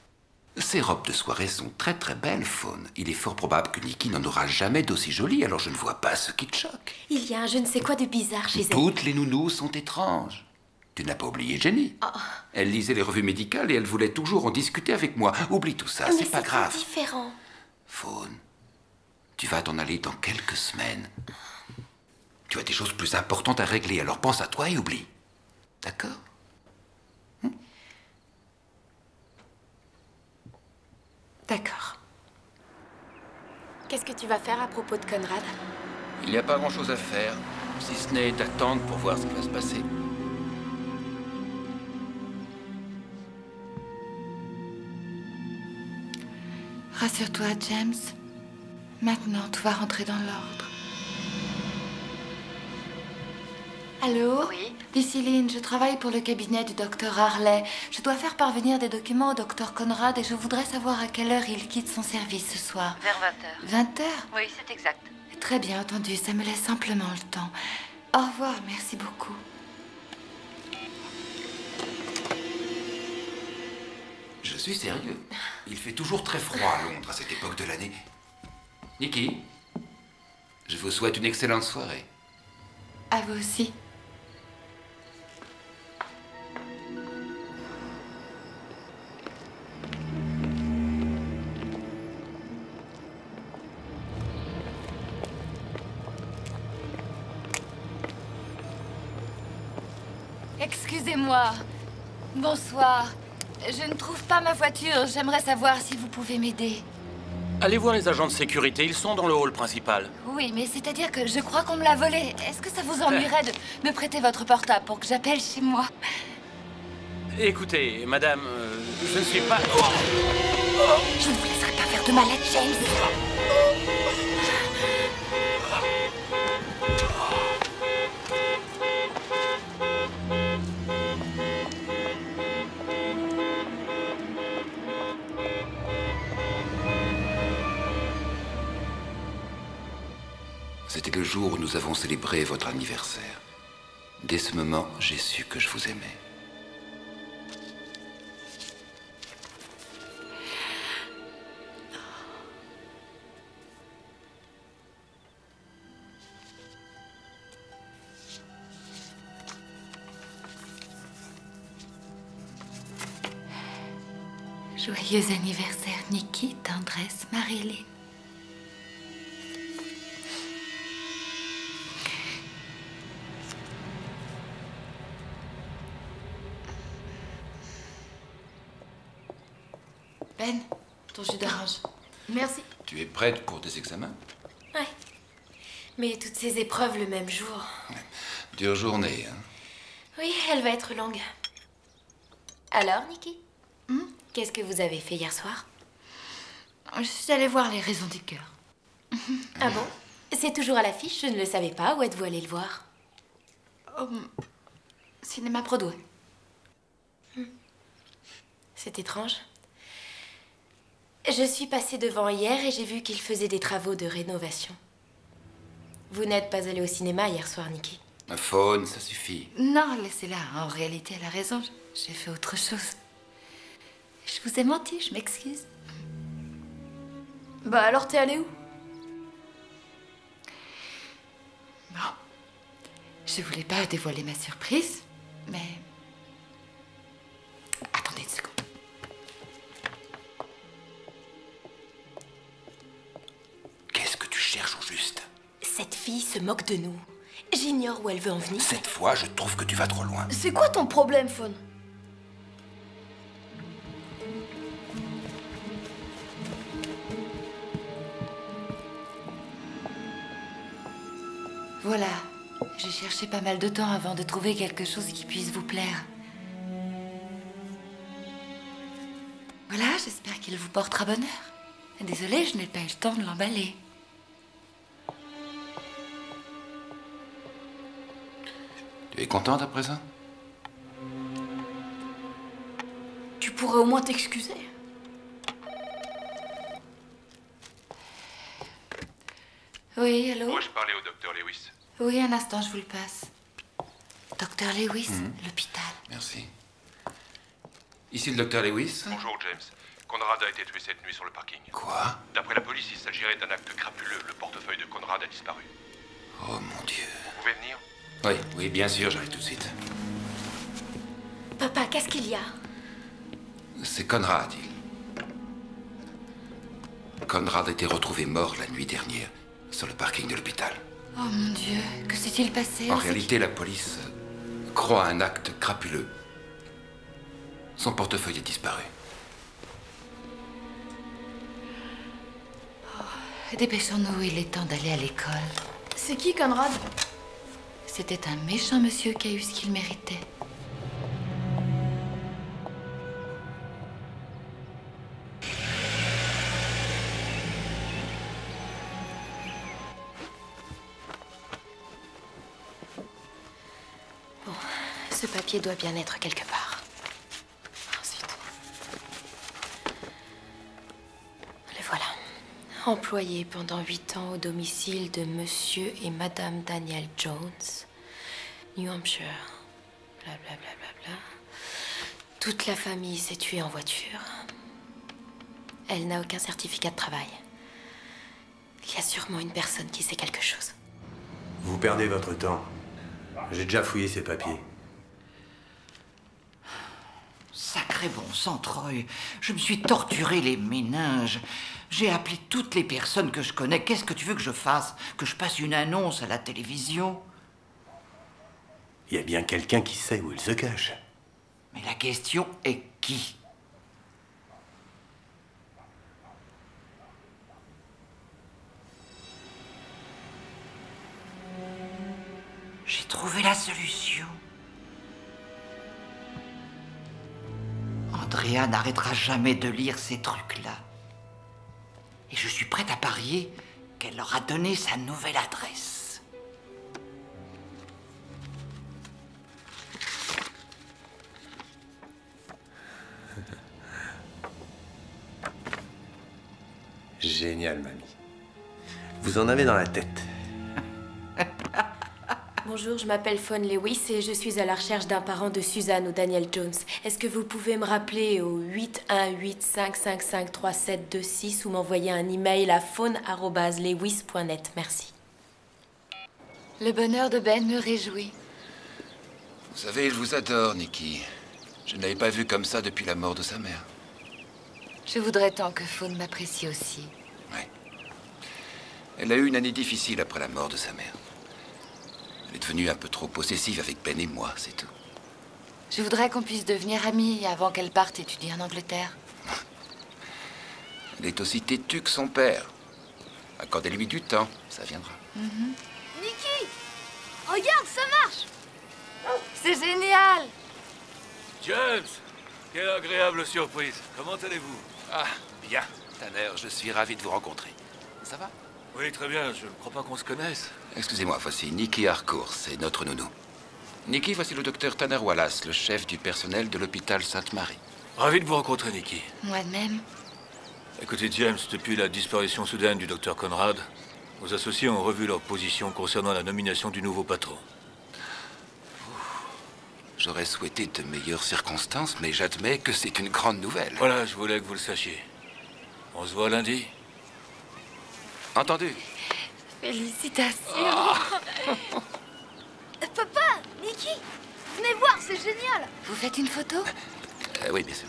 ces robes de soirée sont très très belles, Fawn. Il est fort probable que Nikki n'en aura jamais d'aussi jolies, alors je ne vois pas ce qui te choque. Il y a un je ne sais quoi de bizarre chez elle. Toutes les nounous sont étranges. Tu n'as pas oublié Jenny. Elle lisait les revues médicales et elle voulait toujours en discuter avec moi. Oublie tout ça, c'est pas grave. C'est différent. Fawn, tu vas t'en aller dans quelques semaines. Tu as des choses plus importantes à régler, alors pense à toi et oublie. D'accord? D'accord. Qu'est-ce que tu vas faire à propos de Conrad? Il n'y a pas grand-chose à faire, si ce n'est d'attendre pour voir ce qui va se passer. Rassure-toi, James. Maintenant, tout va rentrer dans l'ordre. Allô? Oui? Ici Lynn, je travaille pour le cabinet du docteur Harley. Je dois faire parvenir des documents au docteur Conrad et je voudrais savoir à quelle heure il quitte son service ce soir. Vers 20h. 20h? Oui, c'est exact. Très bien entendu, ça me laisse amplement le temps. Au revoir, merci beaucoup. Je suis sérieux. Il fait toujours très froid à Londres à cette époque de l'année. Nikki, je vous souhaite une excellente soirée. À vous aussi. Excusez-moi. Bonsoir. Je ne trouve pas ma voiture. J'aimerais savoir si vous pouvez m'aider. Allez voir les agents de sécurité, ils sont dans le hall principal. Oui, mais c'est-à-dire que je crois qu'on me l'a volé. Est-ce que ça vous ennuierait de me prêter votre portable pour que j'appelle chez moi? Écoutez, madame, je ne suis pas... Je ne vous laisserai pas faire de mal à James. C'était le jour où nous avons célébré votre anniversaire. Dès ce moment, j'ai su que je vous aimais. Joyeux anniversaire, Nikki, tendresse, Marilyn. Ben, ton jus d'orange. Merci. Tu es prête pour des examens? Ouais. Mais toutes ces épreuves le même jour. Dure journée, hein? Oui, elle va être longue. Alors, Nikki? Qu'est-ce que vous avez fait hier soir? Je suis allée voir Les Raisons du cœur. Ah bon? C'est toujours à l'affiche, je ne le savais pas. Où êtes-vous allé le voir? Cinéma Broadway. C'est étrange. Je suis passée devant hier et j'ai vu qu'il faisait des travaux de rénovation. Vous n'êtes pas allé au cinéma hier soir, Nikki? Faune, ça suffit. Non, laissez-la. En réalité, elle a raison. J'ai fait autre chose. Je vous ai menti, je m'excuse. Bah alors t'es allé où? Bon. Je voulais pas dévoiler ma surprise, mais... Attendez une seconde. Qu'est-ce que tu cherches au juste? Cette fille se moque de nous. J'ignore où elle veut en venir. Cette fois, je trouve que tu vas trop loin. C'est quoi ton problème, Faune? Voilà. J'ai cherché pas mal de temps avant de trouver quelque chose qui puisse vous plaire. Voilà, j'espère qu'il vous portera bonheur. Désolée, je n'ai pas eu le temps de l'emballer. Tu es contente à présent? Tu pourrais au moins t'excuser. Oui, allô? Pourrais-je parler au docteur Lewis? Oui, un instant, je vous le passe. Docteur Lewis, l'hôpital. Merci. Ici le docteur Lewis. Bonjour, James. Conrad a été tué cette nuit sur le parking. Quoi? D'après la police, il s'agirait d'un acte crapuleux. Le portefeuille de Conrad a disparu. Oh mon Dieu. Vous pouvez venir? Oui, oui, bien sûr, j'arrive tout de suite. Papa, qu'est-ce qu'il y a? C'est Conrad, Conrad a été retrouvé mort la nuit dernière, sur le parking de l'hôpital. Oh mon Dieu, que s'est-il passé? En réalité, la police croit à un acte crapuleux. Son portefeuille est disparu. Dépêchons-nous, il est temps d'aller à l'école. C'est qui, Conrad? C'était un méchant monsieur qui a eu ce qu'il méritait. Bon, ce papier doit bien être quelque part. Ensuite. Le voilà. Employé pendant 8 ans au domicile de Monsieur et Madame Daniel Jones, New Hampshire. Blablabla. Toute la famille s'est tuée en voiture. Elle n'a aucun certificat de travail. Il y a sûrement une personne qui sait quelque chose. Vous perdez votre temps. J'ai déjà fouillé ces papiers. Sacré bon sang, Troy. Je me suis torturé les méninges. J'ai appelé toutes les personnes que je connais. Qu'est-ce que tu veux que je fasse? Que je passe une annonce à la télévision? Il y a bien quelqu'un qui sait où il se cache. Mais la question est qui? J'ai trouvé la solution. Andrea n'arrêtera jamais de lire ces trucs-là. Et je suis prête à parier qu'elle leur a donné sa nouvelle adresse. Génial, mamie. Vous en avez dans la tête. Bonjour, je m'appelle Fawn Lewis et je suis à la recherche d'un parent de Suzanne ou Daniel Jones. Est-ce que vous pouvez me rappeler au 818-555-3726 ou m'envoyer un email à fawn@lewis.net? Merci. Le bonheur de Ben me réjouit. Vous savez, il vous adore, Nikki. Je ne l'avais pas vu comme ça depuis la mort de sa mère. Je voudrais tant que Fawn m'apprécie aussi. Ouais. Elle a eu une année difficile après la mort de sa mère. Elle est devenue un peu trop possessive avec Ben et moi, c'est tout. Je voudrais qu'on puisse devenir amis avant qu'elle parte étudier en Angleterre. Elle est aussi têtue que son père. Accordez-lui du temps, ça viendra. Nikki, regarde, ça marche. C'est génial! James, quelle agréable surprise. Comment allez-vous? Ah, bien. Tanner, je suis ravi de vous rencontrer. Ça va? Oui, très bien. Je ne crois pas qu'on se connaisse. Excusez-moi, voici Nikki Harcourt, c'est notre nounou. Nikki, voici le docteur Tanner Wallace, le chef du personnel de l'hôpital Sainte-Marie. Ravi de vous rencontrer, Nikki. Moi de même. Écoutez, James, depuis la disparition soudaine du docteur Conrad, vos associés ont revu leur position concernant la nomination du nouveau patron. J'aurais souhaité de meilleures circonstances, mais j'admets que c'est une grande nouvelle. Voilà, je voulais que vous le sachiez. On se voit lundi. Entendu. Félicitations. Papa, Nikki, venez voir, c'est génial. Vous faites une photo? Oui, bien sûr.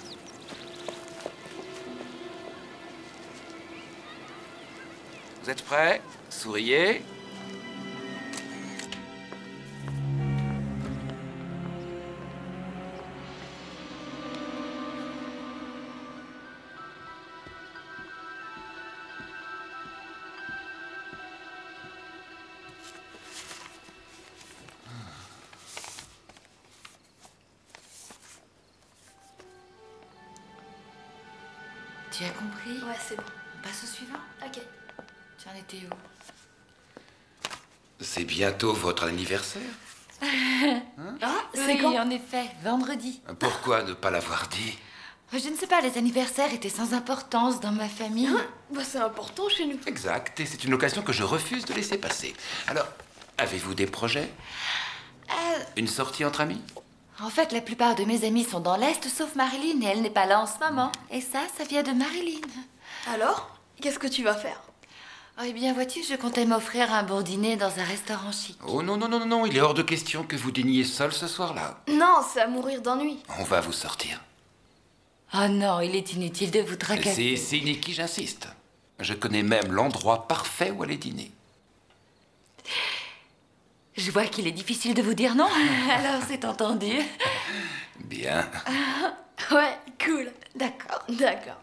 Vous êtes prêts? Souriez. Tu as compris? Ouais, c'est bon. On passe au suivant? Ok. Tu en étais où? C'est bientôt votre anniversaire? C'est c'est quand? en effet, vendredi. Pourquoi ne pas l'avoir dit? Je ne sais pas, les anniversaires étaient sans importance dans ma famille. Bah, c'est important chez nous. Exact, et c'est une occasion que je refuse de laisser passer. Alors, avez-vous des projets? Une sortie entre amis? En fait, la plupart de mes amis sont dans l'Est, sauf Marilyn, et elle n'est pas là en ce moment. Et ça vient de Marilyn. Alors, qu'est-ce que tu vas faire? Oh, eh bien, vois-tu, je comptais m'offrir un bon dîner dans un restaurant chic. Oh non, non, non, non, il est hors de question que vous dîniez seul ce soir-là. Non, c'est à mourir d'ennui. On va vous sortir. Oh non, il est inutile de vous tracasser. C'est Nikki, j'insiste. Je connais même l'endroit parfait où aller dîner. Je vois qu'il est difficile de vous dire non, alors c'est entendu. Bien. Ouais, cool. D'accord. D'accord.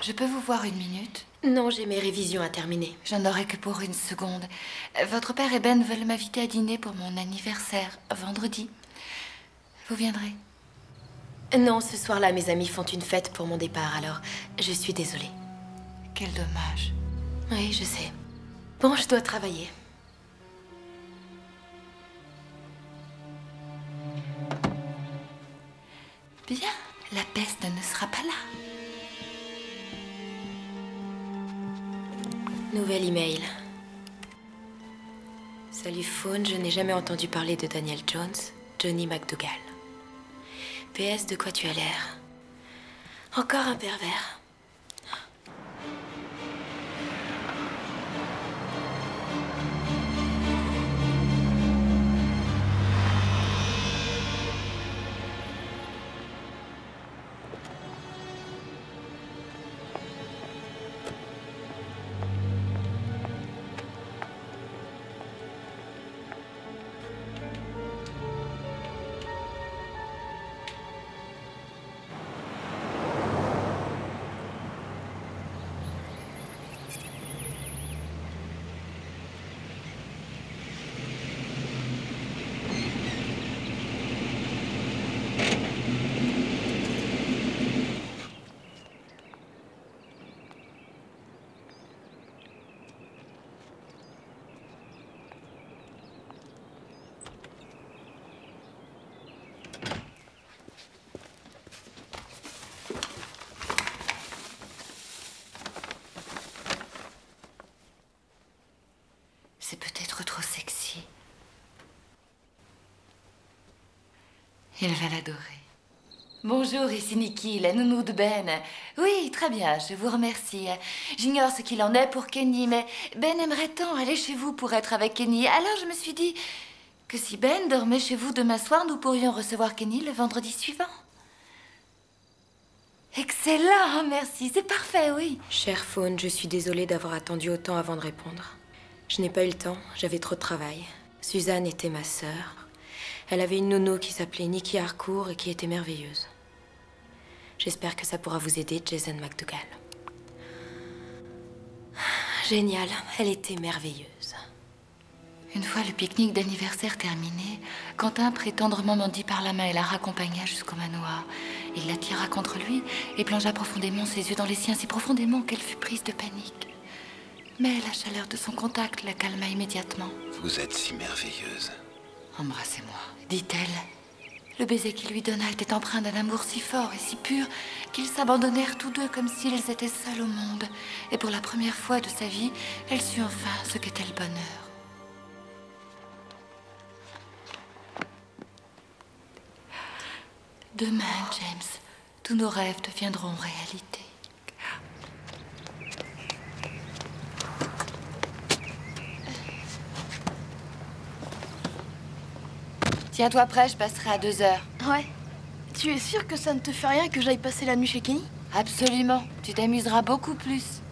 Je peux vous voir une minute? Non, j'ai mes révisions à terminer. J'en aurai que pour une seconde. Votre père et Ben veulent m'inviter à dîner pour mon anniversaire, vendredi. Vous viendrez? Non, ce soir-là, mes amis font une fête pour mon départ, alors je suis désolée. Quel dommage. Oui, je sais. Bon, je dois travailler. Bien, la peste ne sera pas là. Nouvel email. Salut Fawn, je n'ai jamais entendu parler de Daniel Jones, Johnny McDougall. PS, de quoi tu as l'air? Encore un pervers. Il va l'adorer. Bonjour, ici Nikki, la nounou de Ben. Oui, très bien, je vous remercie. J'ignore ce qu'il en est pour Kenny, mais Ben aimerait tant aller chez vous pour être avec Kenny. Alors je me suis dit que si Ben dormait chez vous demain soir, nous pourrions recevoir Kenny le vendredi suivant. Excellent, merci, c'est parfait, oui. Chère Faune, je suis désolée d'avoir attendu autant avant de répondre. Je n'ai pas eu le temps, j'avais trop de travail. Suzanne était ma sœur. Elle avait une nounou qui s'appelait Nikki Harcourt et qui était merveilleuse. J'espère que ça pourra vous aider, Jason McDougall. Génial, elle était merveilleuse. Une fois le pique-nique d'anniversaire terminé, Quentin prit tendrement Mandy par la main et la raccompagna jusqu'au manoir. Il la tira contre lui et plongea profondément ses yeux dans les siens, si profondément qu'elle fut prise de panique. Mais la chaleur de son contact la calma immédiatement. Vous êtes si merveilleuse. Embrassez-moi, dit-elle. Le baiser qu'il lui donna était empreint d'un amour si fort et si pur qu'ils s'abandonnèrent tous deux comme s'ils étaient seuls au monde. Et pour la première fois de sa vie, elle sut enfin ce qu'était le bonheur. Demain, James, tous nos rêves deviendront réalité. Tiens-toi prêt, je passerai à 2h. Ouais. Tu es sûr que ça ne te fait rien que j'aille passer la nuit chez Kenny? Absolument. Tu t'amuseras beaucoup plus.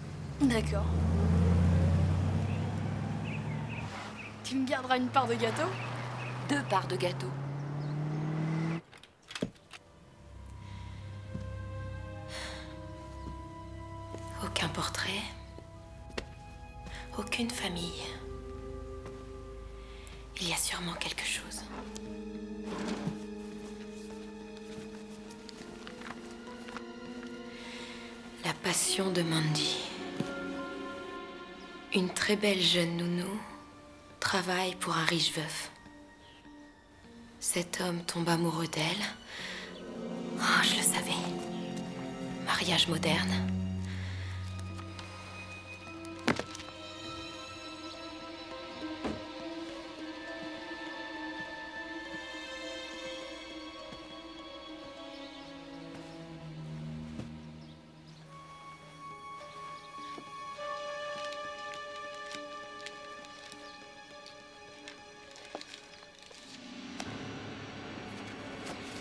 D'accord. Tu me garderas une part de gâteau? 2 parts de gâteau. Aucun portrait. Aucune famille. Il y a sûrement quelque chose. La passion de Mandy. Une très belle jeune nounou travaille pour un riche veuf. Cet homme tombe amoureux d'elle. Oh, je le savais. Mariage moderne.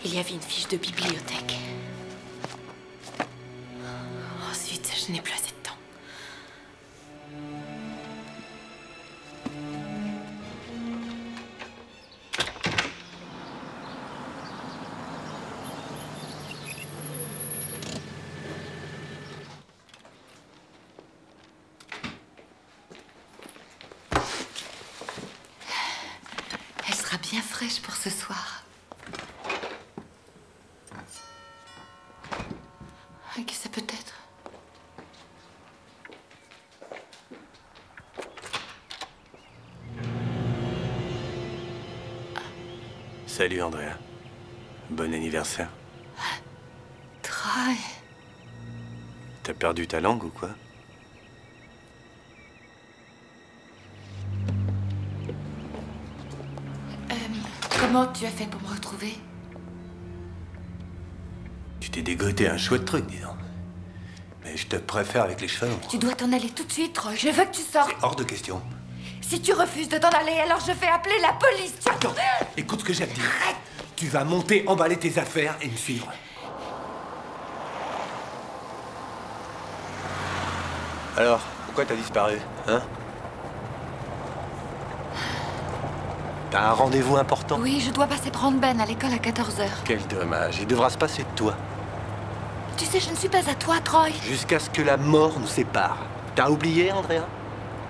Il y avait une fiche de bibliothèque. Ensuite, je n'ai plus assez de temps. Elle sera bien fraîche pour ce soir. Qui ça peut être? Salut, Andrea. Bon anniversaire. Troy. T'as perdu ta langue ou quoi? Comment tu as fait pour me retrouver? Tu t'es dégoté un chouette truc, dis donc. Mais je te préfère avec les cheveux. Tu dois t'en aller tout de suite, Troy. Je veux que tu sortes. C'est hors de question. Si tu refuses de t'en aller, alors je vais appeler la police. Attends, écoute ce que j'ai à te dire. Tu vas monter, emballer tes affaires et me suivre. Alors, pourquoi t'as disparu, hein? T'as un rendez-vous important? Oui, je dois passer prendre Ben à l'école à 14h. Quel dommage, il devra se passer de toi. Tu sais, je ne suis pas à toi, Troy. Jusqu'à ce que la mort nous sépare. T'as oublié, Andrea?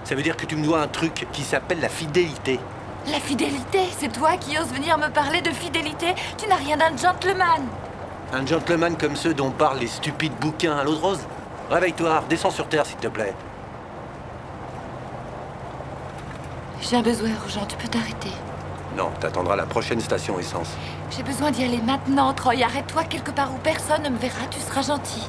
Ça veut dire que tu me dois un truc qui s'appelle la fidélité. La fidélité? C'est toi qui oses venir me parler de fidélité? Tu n'as rien d'un gentleman. Un gentleman comme ceux dont parlent les stupides bouquins à l'eau de rose? Réveille-toi, descends sur terre, s'il te plaît. J'ai un besoin urgent, tu peux t'arrêter. Non, t'attendras la prochaine station essence. J'ai besoin d'y aller maintenant, Troy. Arrête-toi quelque part où personne ne me verra, tu seras gentil.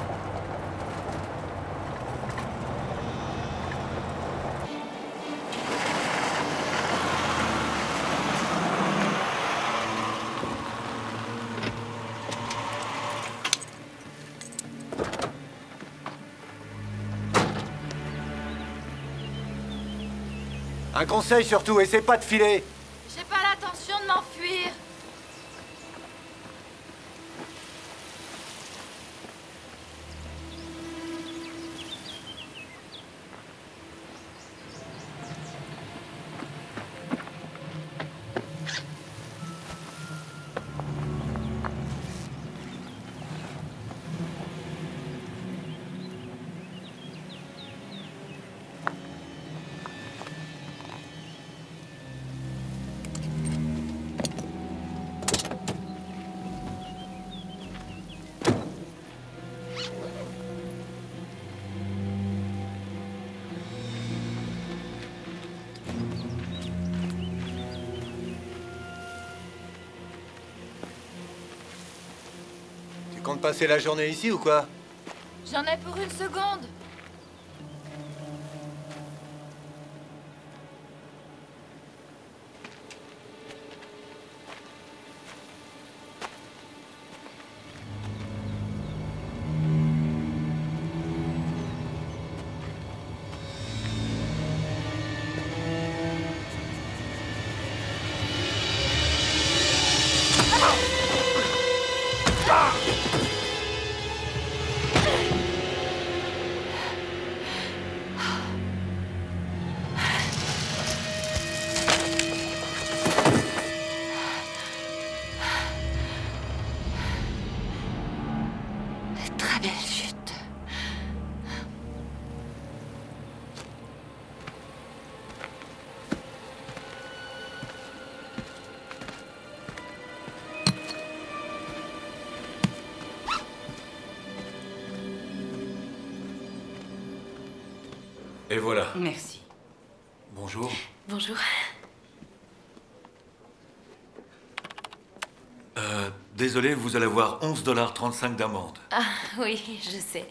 Un conseil surtout, essaie pas de filer. J'ai pas l'intention de m'enfuir. Tu comptes passer la journée ici ou quoi? J'en ai pour une seconde. Très belle chute. Et voilà. Merci. Bonjour. Bonjour. Désolé, vous allez avoir 11,35 $ d'amende. Ah oui, je sais.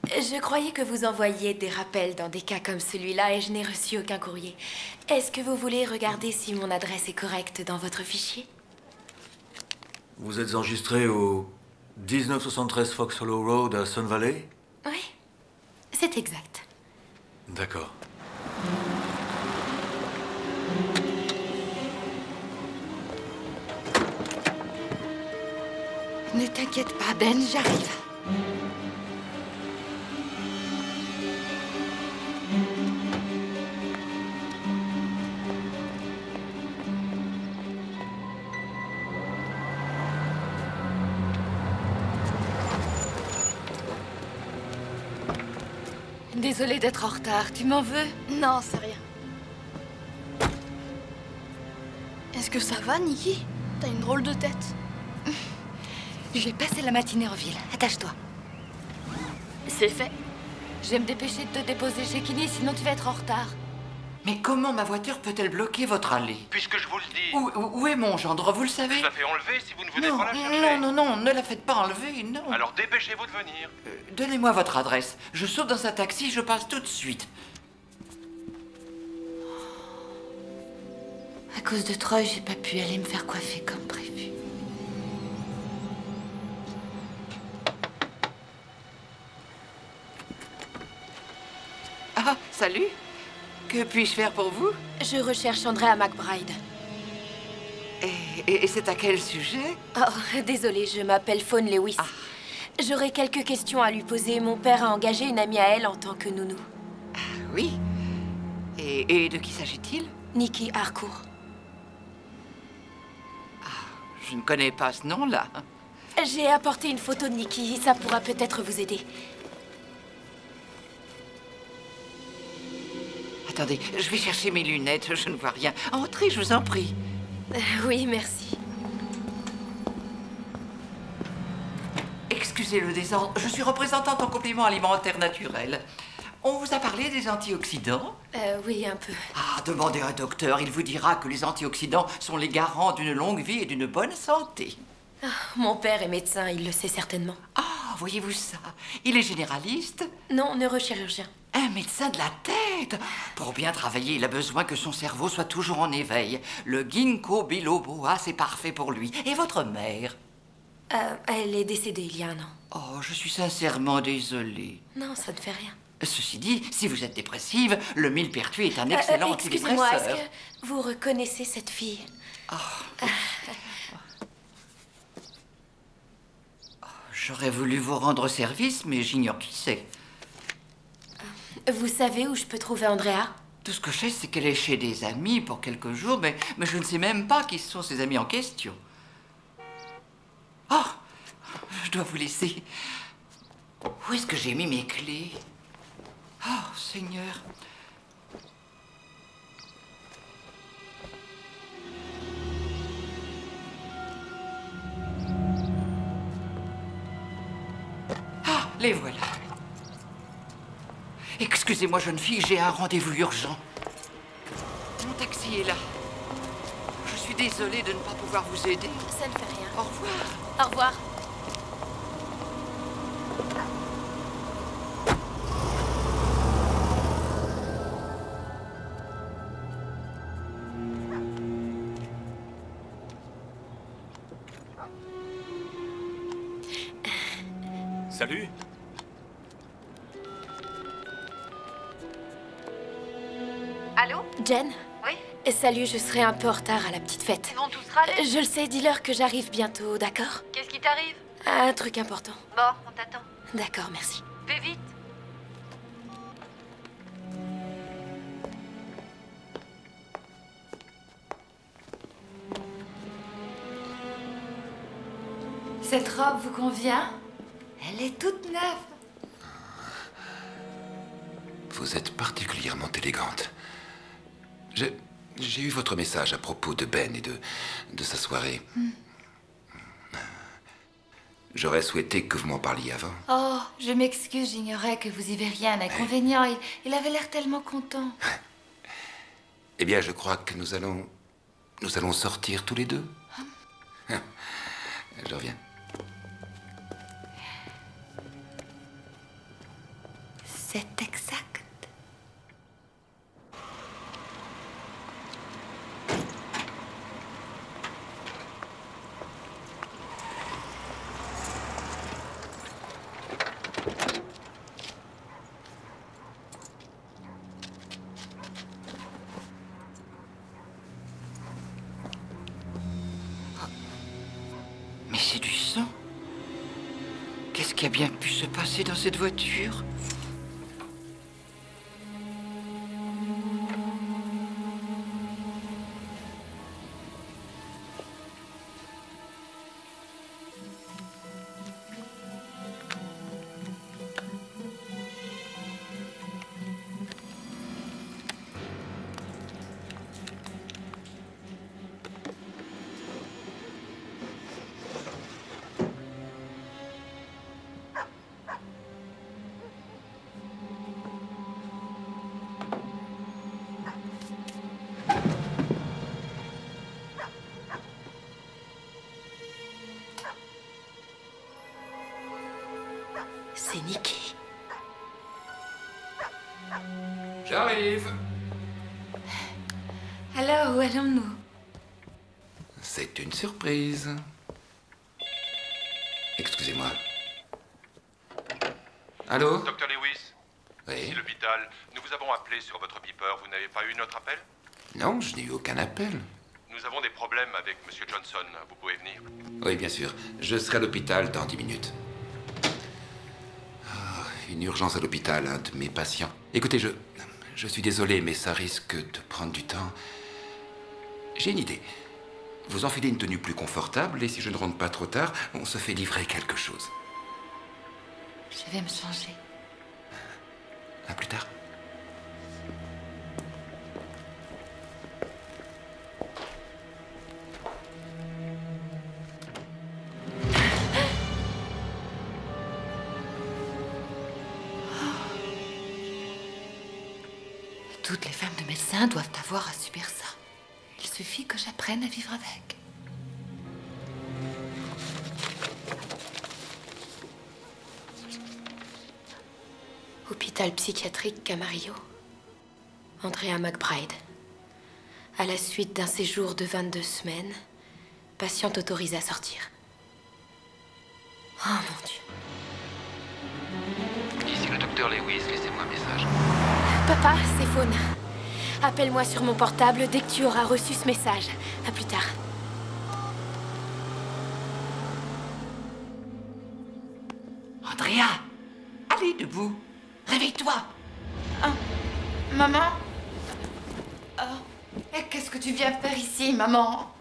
Je croyais que vous envoyiez des rappels dans des cas comme celui-là et je n'ai reçu aucun courrier. Est-ce que vous voulez regarder si mon adresse est correcte dans votre fichier? Vous êtes enregistré au 1973 Fox Hollow Road à Sun Valley? Oui, c'est exact. D'accord. Ne t'inquiète pas, Ben, j'arrive. Désolée d'être en retard, tu m'en veux? Non, c'est rien. Est-ce que ça va, Nikki? T'as une drôle de tête. Je vais passer la matinée en ville. Attache-toi. C'est fait. Je vais me dépêcher de te déposer chez Kenny, sinon tu vas être en retard. Mais comment ma voiture peut-elle bloquer votre allée? Puisque je vous le dis. Où est mon gendre, vous le savez? Je la fais enlever si vous ne venez Non, pas la chercher. non, ne la faites pas enlever, non. Alors dépêchez-vous de venir. Donnez-moi votre adresse. Je saute dans un taxi, je passe tout de suite. À cause de Troy, j'ai pas pu aller me faire coiffer comme prévu. Ah, salut. Que puis-je faire pour vous? Je recherche Andrea McBride. Et c'est à quel sujet? Oh, désolée, je m'appelle Fawn Lewis. J'aurais quelques questions à lui poser. Mon père a engagé une amie à elle en tant que nounou. Oui. Et de qui s'agit-il? Nikki Harcourt. Je ne connais pas ce nom-là. J'ai apporté une photo de Nikki. Ça pourra peut-être vous aider. Attendez, je vais chercher mes lunettes, je ne vois rien. Entrez, je vous en prie. Oui, merci. Excusez le désordre, je suis représentante en complément alimentaire naturel. On vous a parlé des antioxydants? Oui, un peu. Ah, demandez à un docteur, il vous dira que les antioxydants sont les garants d'une longue vie et d'une bonne santé. Ah, mon père est médecin, il le sait certainement. Ah, voyez-vous ça? Il est généraliste? Non, neurochirurgien. Un médecin de la tête. Pour bien travailler, il a besoin que son cerveau soit toujours en éveil. Le ginkgo biloba, c'est parfait pour lui. Et votre mère? Elle est décédée il y a 1 an. Oh, je suis sincèrement désolée. Non, ça ne fait rien. Ceci dit, si vous êtes dépressive, le millepertuis est un excellent Excusez-moi, antidépresseur. est-ce que vous reconnaissez cette fille? J'aurais voulu vous rendre service, mais j'ignore qui c'est. Vous savez où je peux trouver Andrea? Tout ce que je sais, c'est qu'elle est chez des amis pour quelques jours, mais je ne sais même pas qui sont ces amis en question. Oh, je dois vous laisser. Où est-ce que j'ai mis mes clés? Oh, Seigneur. Ah, les voilà. Excusez-moi, jeune fille, j'ai un rendez-vous urgent. Mon taxi est là. Je suis désolée de ne pas pouvoir vous aider. Ça ne fait rien. Au revoir. Au revoir. Salut. Allô? Jen? Oui? Salut, je serai un peu en retard à la petite fête. Sinon, tout sera allé. Je le sais, dis-leur que j'arrive bientôt, d'accord? Qu'est-ce qui t'arrive? Un truc important. Bon, on t'attend. D'accord, merci. Fais vite. Cette robe vous convient? Elle est toute neuve. Vous êtes particulièrement élégante. J'ai eu votre message à propos de Ben et de sa soirée. J'aurais souhaité que vous m'en parliez avant. Oh, je m'excuse, j'ignorais que vous y verriez un inconvénient. Il avait l'air tellement content. Eh bien, je crois que nous allons sortir tous les deux. Je reviens. C'est exact. Mais c'est du sang. Qu'est-ce qui a bien pu se passer dans cette voiture? C'est Nikki. J'arrive. Alors, où allons-nous? C'est une surprise. Excusez-moi. Allô? Docteur Lewis? Oui. Ici l'hôpital. Nous vous avons appelé sur votre beeper. Vous n'avez pas eu notre appel? Non, je n'ai eu aucun appel. Nous avons des problèmes avec Monsieur Johnson. Vous pouvez venir? Oui, bien sûr. Je serai à l'hôpital dans 10 minutes. Une urgence à l'hôpital, un de mes patients. Écoutez, je suis désolé, mais ça risque de prendre du temps. J'ai une idée. Vous enfilez une tenue plus confortable et si je ne rentre pas trop tard, on se fait livrer quelque chose. Je vais me changer. À plus tard. Toutes les femmes de médecins doivent avoir à subir ça. Il suffit que j'apprenne à vivre avec. Hôpital psychiatrique Camarillo. Andrea McBride. À la suite d'un séjour de 22 semaines, patiente autorisée à sortir. Oh mon Dieu. Ici le docteur docteur Lewis, laissez-moi un message. Papa, c'est Faune. Appelle-moi sur mon portable dès que tu auras reçu ce message. À plus tard. Andrea, allez, debout. Réveille-toi. Ah, maman? Oh, et qu'est-ce que tu viens faire ici, maman?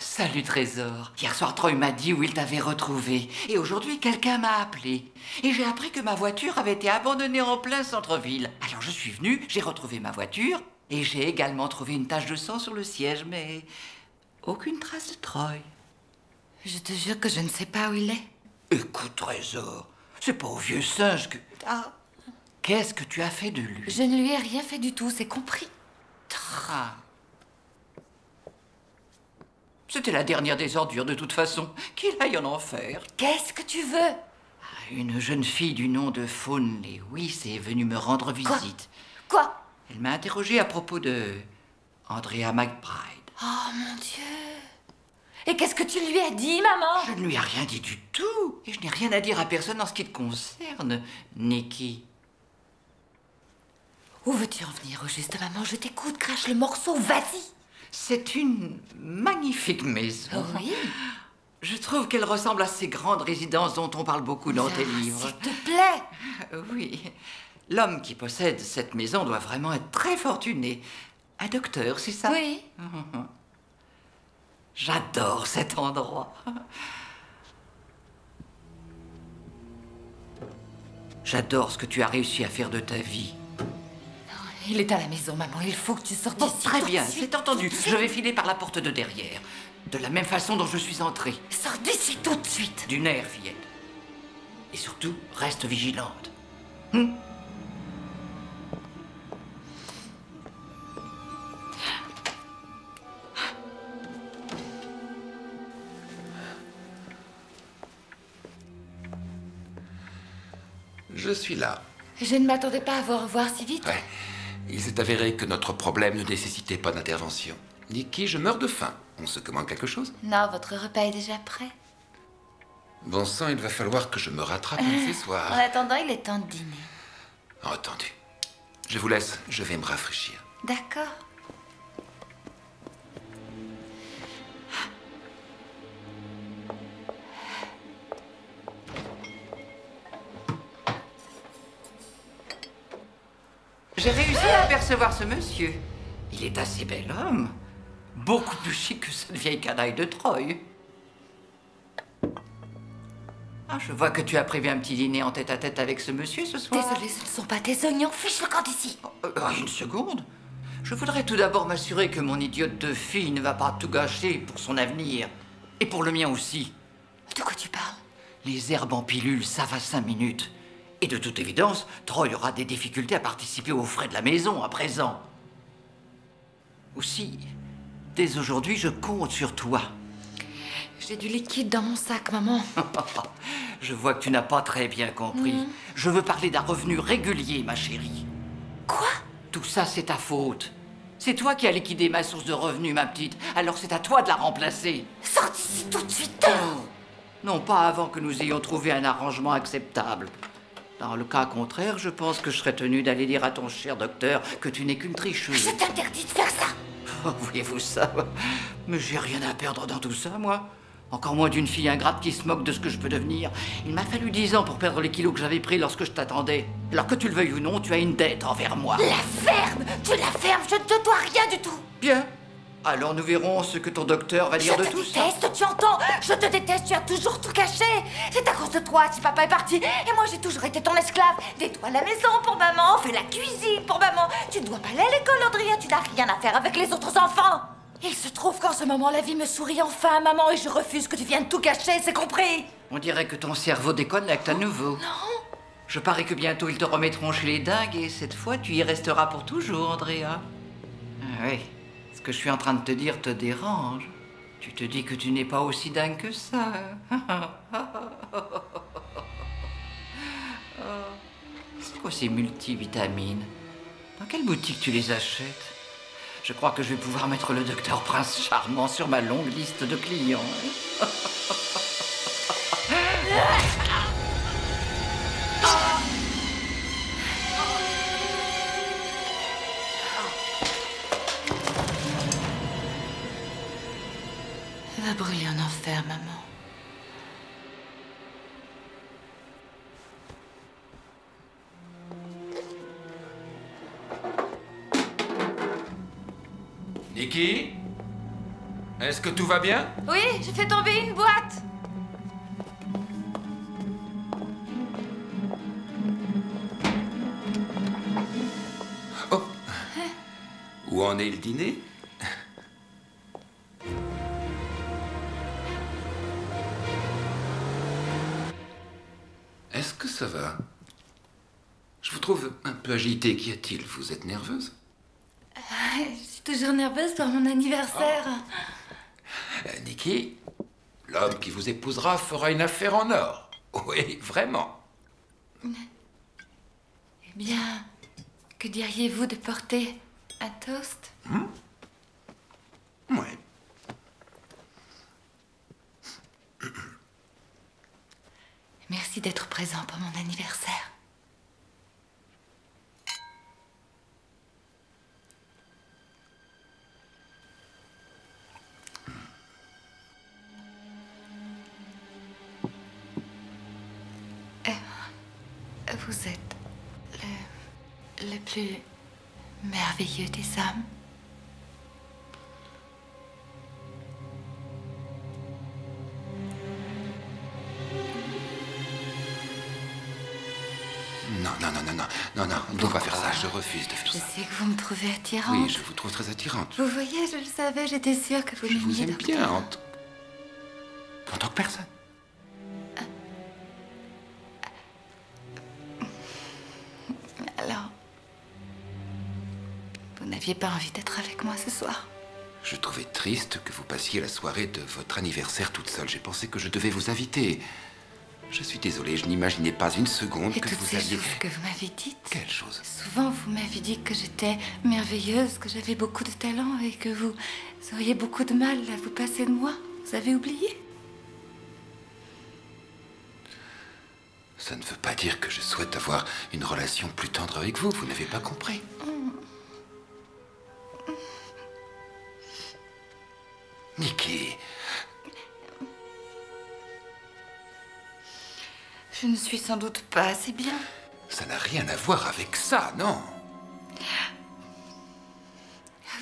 Salut, Trésor. Hier soir, Troy m'a dit où il t'avait retrouvé. Et aujourd'hui, quelqu'un m'a appelé. Et j'ai appris que ma voiture avait été abandonnée en plein centre-ville. Alors je suis venue, j'ai retrouvé ma voiture. Et j'ai également trouvé une tache de sang sur le siège, mais aucune trace de Troy. Je te jure que je ne sais pas où il est. Écoute, Trésor, c'est pas au vieux singe que... Ah, qu'est-ce que tu as fait de lui? Je ne lui ai rien fait du tout, c'est compris. Ah. C'était la dernière des ordures, de toute façon. Qu'il aille en enfer. Qu'est-ce que tu veux? Une jeune fille du nom de Faune Lewis est venue me rendre visite. Quoi? Elle m'a interrogée à propos de Andrea McBride. Oh, mon Dieu. Et qu'est-ce que tu lui as dit, maman? Je ne lui ai rien dit du tout. Et je n'ai rien à dire à personne en ce qui te concerne, Nikki. Où veux-tu en venir au juste, maman? Je t'écoute, crache le morceau, vas-y. C'est une magnifique maison. Oui. Je trouve qu'elle ressemble à ces grandes résidences dont on parle beaucoup dans tes livres. S'il te plaît. Oui. L'homme qui possède cette maison doit vraiment être très fortuné. Un docteur, c'est ça? Oui. J'adore cet endroit. J'adore ce que tu as réussi à faire de ta vie. Il est à la maison, maman. Il faut que tu sortes d'ici. Très bien, c'est entendu. Je vais filer par la porte de derrière. De la même façon dont je suis entrée. Sors d'ici tout de suite. Du nerf, fillette. Et surtout, reste vigilante. Je suis là. Je ne m'attendais pas à vous revoir si vite. Ouais. Il s'est avéré que notre problème ne nécessitait pas d'intervention. Nikki, je meurs de faim. On se commande quelque chose? Non, votre repas est déjà prêt. Bon sang, il va falloir que je me rattrape un de ces soirs. En attendant, il est temps de dîner. Entendu. Je vous laisse, je vais me rafraîchir. D'accord. J'ai réussi à apercevoir ce monsieur. Il est assez bel homme. Beaucoup plus chic que cette vieille canaille de Troy. Ah, je vois que tu as prévu un petit dîner en tête-à-tête avec ce monsieur ce soir. Désolée, ce ne sont pas tes oignons. Fiche le camp d'ici. Une seconde. Je voudrais tout d'abord m'assurer que mon idiote de fille ne va pas tout gâcher pour son avenir. Et pour le mien aussi. De quoi tu parles? Les herbes en pilule, ça va 5 minutes. Et de toute évidence, Troy aura des difficultés à participer aux frais de la maison à présent. Aussi, dès aujourd'hui, je compte sur toi. J'ai du liquide dans mon sac, maman. Je vois que tu n'as pas très bien compris. Je veux parler d'un revenu régulier, ma chérie. Quoi? Tout ça, c'est ta faute. C'est toi qui as liquidé ma source de revenus, ma petite. Alors c'est à toi de la remplacer. Sors d'ici tout de suite. Non, pas avant que nous ayons trouvé un arrangement acceptable. Dans le cas contraire, je pense que je serais tenu d'aller dire à ton cher docteur que tu n'es qu'une tricheuse. Je t'interdis de faire ça. Oh, voyez-vous ça? Mais j'ai rien à perdre dans tout ça, moi. Encore moins d'une fille ingrate qui se moque de ce que je peux devenir. Il m'a fallu 10 ans pour perdre les kilos que j'avais pris lorsque je t'attendais. Alors que tu le veuilles ou non, tu as une dette envers moi. La ferme! Tu la fermes, je ne te dois rien du tout. Bien. Alors nous verrons ce que ton docteur va dire de tout ça. Je te déteste, tu entends? Je te déteste, tu as toujours tout caché. C'est à cause de toi si papa est parti. Et moi j'ai toujours été ton esclave. Nettoie la maison pour maman, fais la cuisine pour maman. Tu ne dois pas aller à l'école, Andrea, tu n'as rien à faire avec les autres enfants. Il se trouve qu'en ce moment la vie me sourit enfin, maman, et je refuse que tu viennes tout cacher, c'est compris? On dirait que ton cerveau déconnecte à nouveau. Non. Je parie que bientôt ils te remettront chez les dingues et cette fois tu y resteras pour toujours, Andrea. Ah oui. Ce que je suis en train de te dire te dérange. Tu te dis que tu n'es pas aussi dingue que ça. C'est quoi ces multivitamines? Dans quelle boutique tu les achètes? Je crois que je vais pouvoir mettre le docteur Prince Charmant sur ma longue liste de clients. va brûler en enfer, maman. Nikki? Est-ce que tout va bien? Oui, j'ai fait tomber une boîte. Oh! Où en est le dîner? Est-ce que ça va? Je vous trouve un peu agitée. Qu'y a-t-il? Vous êtes nerveuse? Je suis toujours nerveuse pour mon anniversaire. Nikki, l'homme qui vous épousera fera une affaire en or. Oui, vraiment. Eh bien, que diriez-vous de porter un toast? Ouais. Merci d'être présent pour mon anniversaire. Vous êtes le plus merveilleux des hommes. Non, on ne doit pas faire ça. Je refuse de faire Je ça. sais que vous me trouvez attirante. Oui, je vous trouve très attirante. Vous voyez, je le savais, j'étais sûre que vous Je vous m'aimiez, aime bien docteur. en tant que personne. Alors, vous n'aviez pas envie d'être avec moi ce soir? Je trouvais triste que vous passiez la soirée de votre anniversaire toute seule. J'ai pensé que je devais vous inviter. Je suis désolé, je n'imaginais pas une seconde Et que toutes vous ces alliez... choses que vous m'avez dites. Quelle chose? Souvent, vous m'avez dit que j'étais merveilleuse, que j'avais beaucoup de talent et que vous auriez beaucoup de mal à vous passer de moi. Vous avez oublié? Ça ne veut pas dire que je souhaite avoir une relation plus tendre avec vous. Vous n'avez pas compris. Nikki, je ne suis sans doute pas assez bien. ça n'a rien à voir avec ça, non?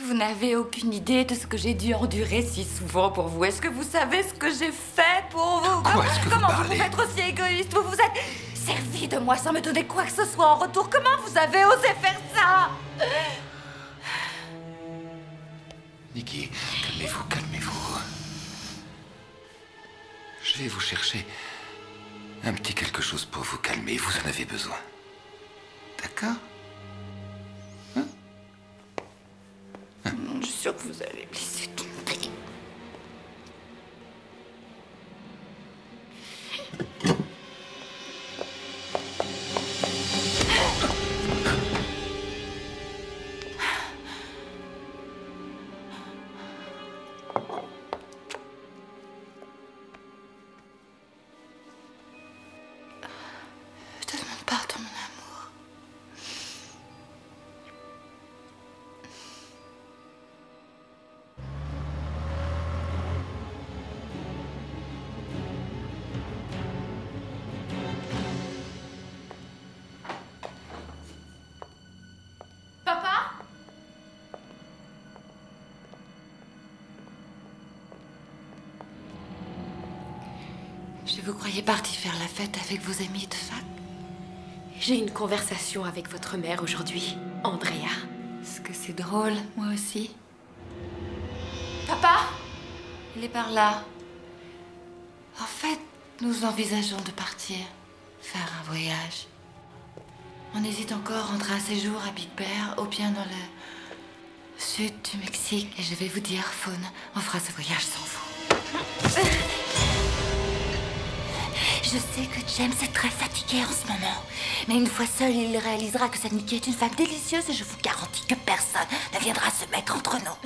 Vous n'avez aucune idée de ce que j'ai dû endurer si souvent pour vous. Est-ce que vous savez ce que j'ai fait pour vous? Quoi est-ce que vous Comment parlez? vous pouvez être aussi égoïste? Vous vous êtes servi de moi sans me donner quoi que ce soit en retour. Comment vous avez osé faire ça? Nikki, calmez-vous, calmez-vous. Je vais vous chercher un petit quelque chose pour vous calmer. Vous en avez besoin. D'accord? Je suis sûre que vous allez blesser tout le pays. Je te demande pardon, mon amour. Papa? Je vous croyais parti faire la fête avec vos amis de fac. J'ai une conversation avec votre mère aujourd'hui, Andrea. Est-ce que c'est drôle, moi aussi? Papa? Il est par là. En fait, nous envisageons de partir, faire un voyage. On hésite encore entre un séjour à Big Bear ou bien dans le sud du Mexique. Et je vais vous dire, Faune, on fera ce voyage sans vous. Je sais que James est très fatigué en ce moment. Mais une fois seul, il réalisera que cette Nikki est une femme délicieuse et je vous garantis que personne ne viendra se mettre entre nous.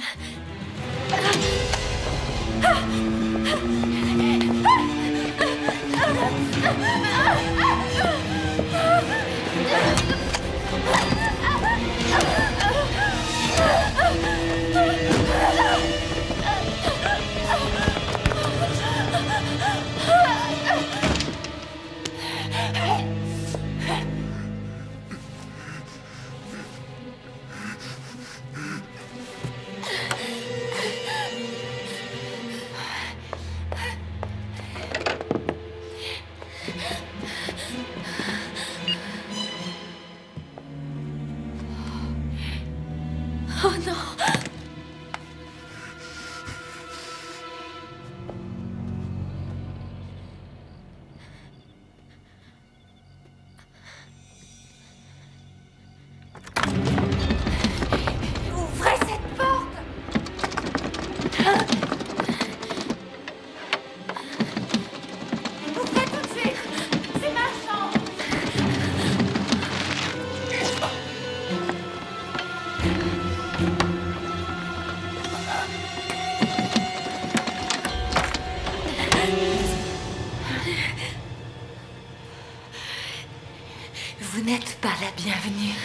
Vous n'êtes pas la bienvenue.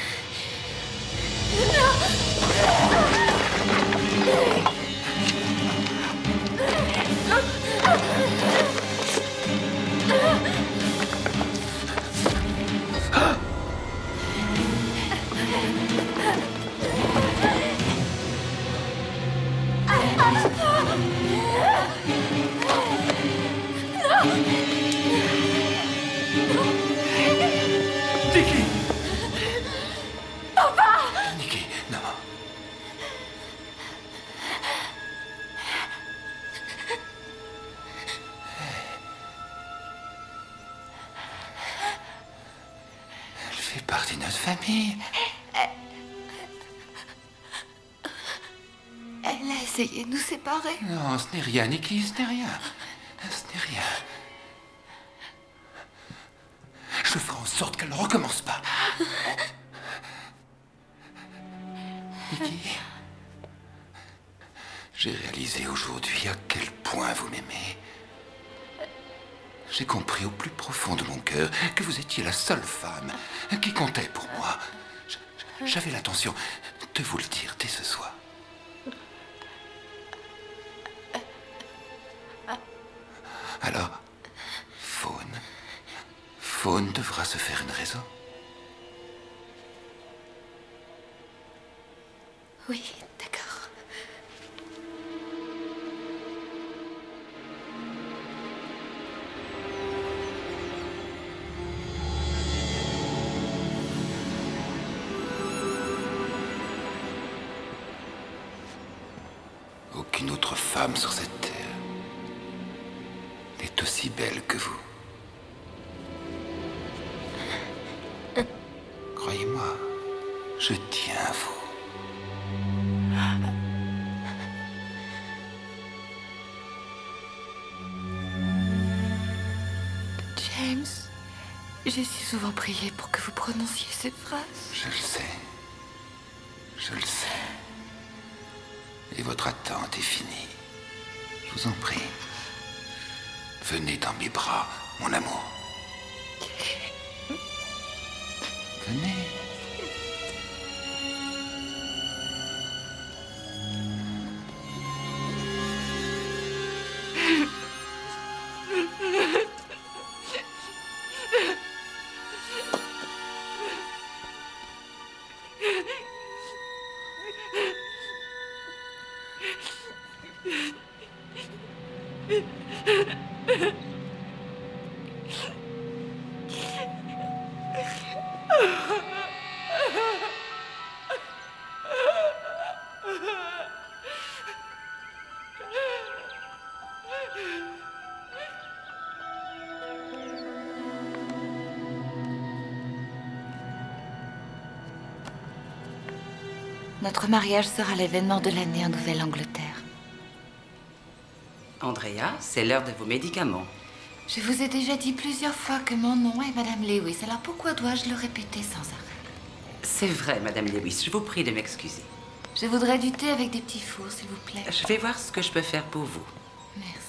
Nikki! Papa! Nikki, non. Elle fait partie de notre famille. Elle a essayé de nous séparer. Non, ce n'est rien, Nikki, ce n'est rien. Ce n'est rien. Je ferai en sorte qu'elle ne recommence pas. Nikki, j'ai réalisé aujourd'hui à quel point vous m'aimez. J'ai compris au plus profond de mon cœur que vous étiez la seule femme qui comptait pour moi. J'avais l'intention de vous le dire dès ce soir. Alors, Faune devra se faire une raison. Oui, d'accord. Aucune autre femme sur cette terre n'est aussi belle que vous. Croyez-moi, je tiens à vous. James, j'ai si souvent prié pour que vous prononciez ces phrases. Je le sais. Je le sais. Et votre attente est finie. Je vous en prie. Venez dans mes bras, mon amour. Venez. Notre mariage sera l'événement de l'année en Nouvelle-Angleterre. Andrea, c'est l'heure de vos médicaments. Je vous ai déjà dit plusieurs fois que mon nom est Madame Lewis, alors pourquoi dois-je le répéter sans arrêt? C'est vrai, Madame Lewis, je vous prie de m'excuser. Je voudrais du thé avec des petits fours, s'il vous plaît. Je vais voir ce que je peux faire pour vous. Merci.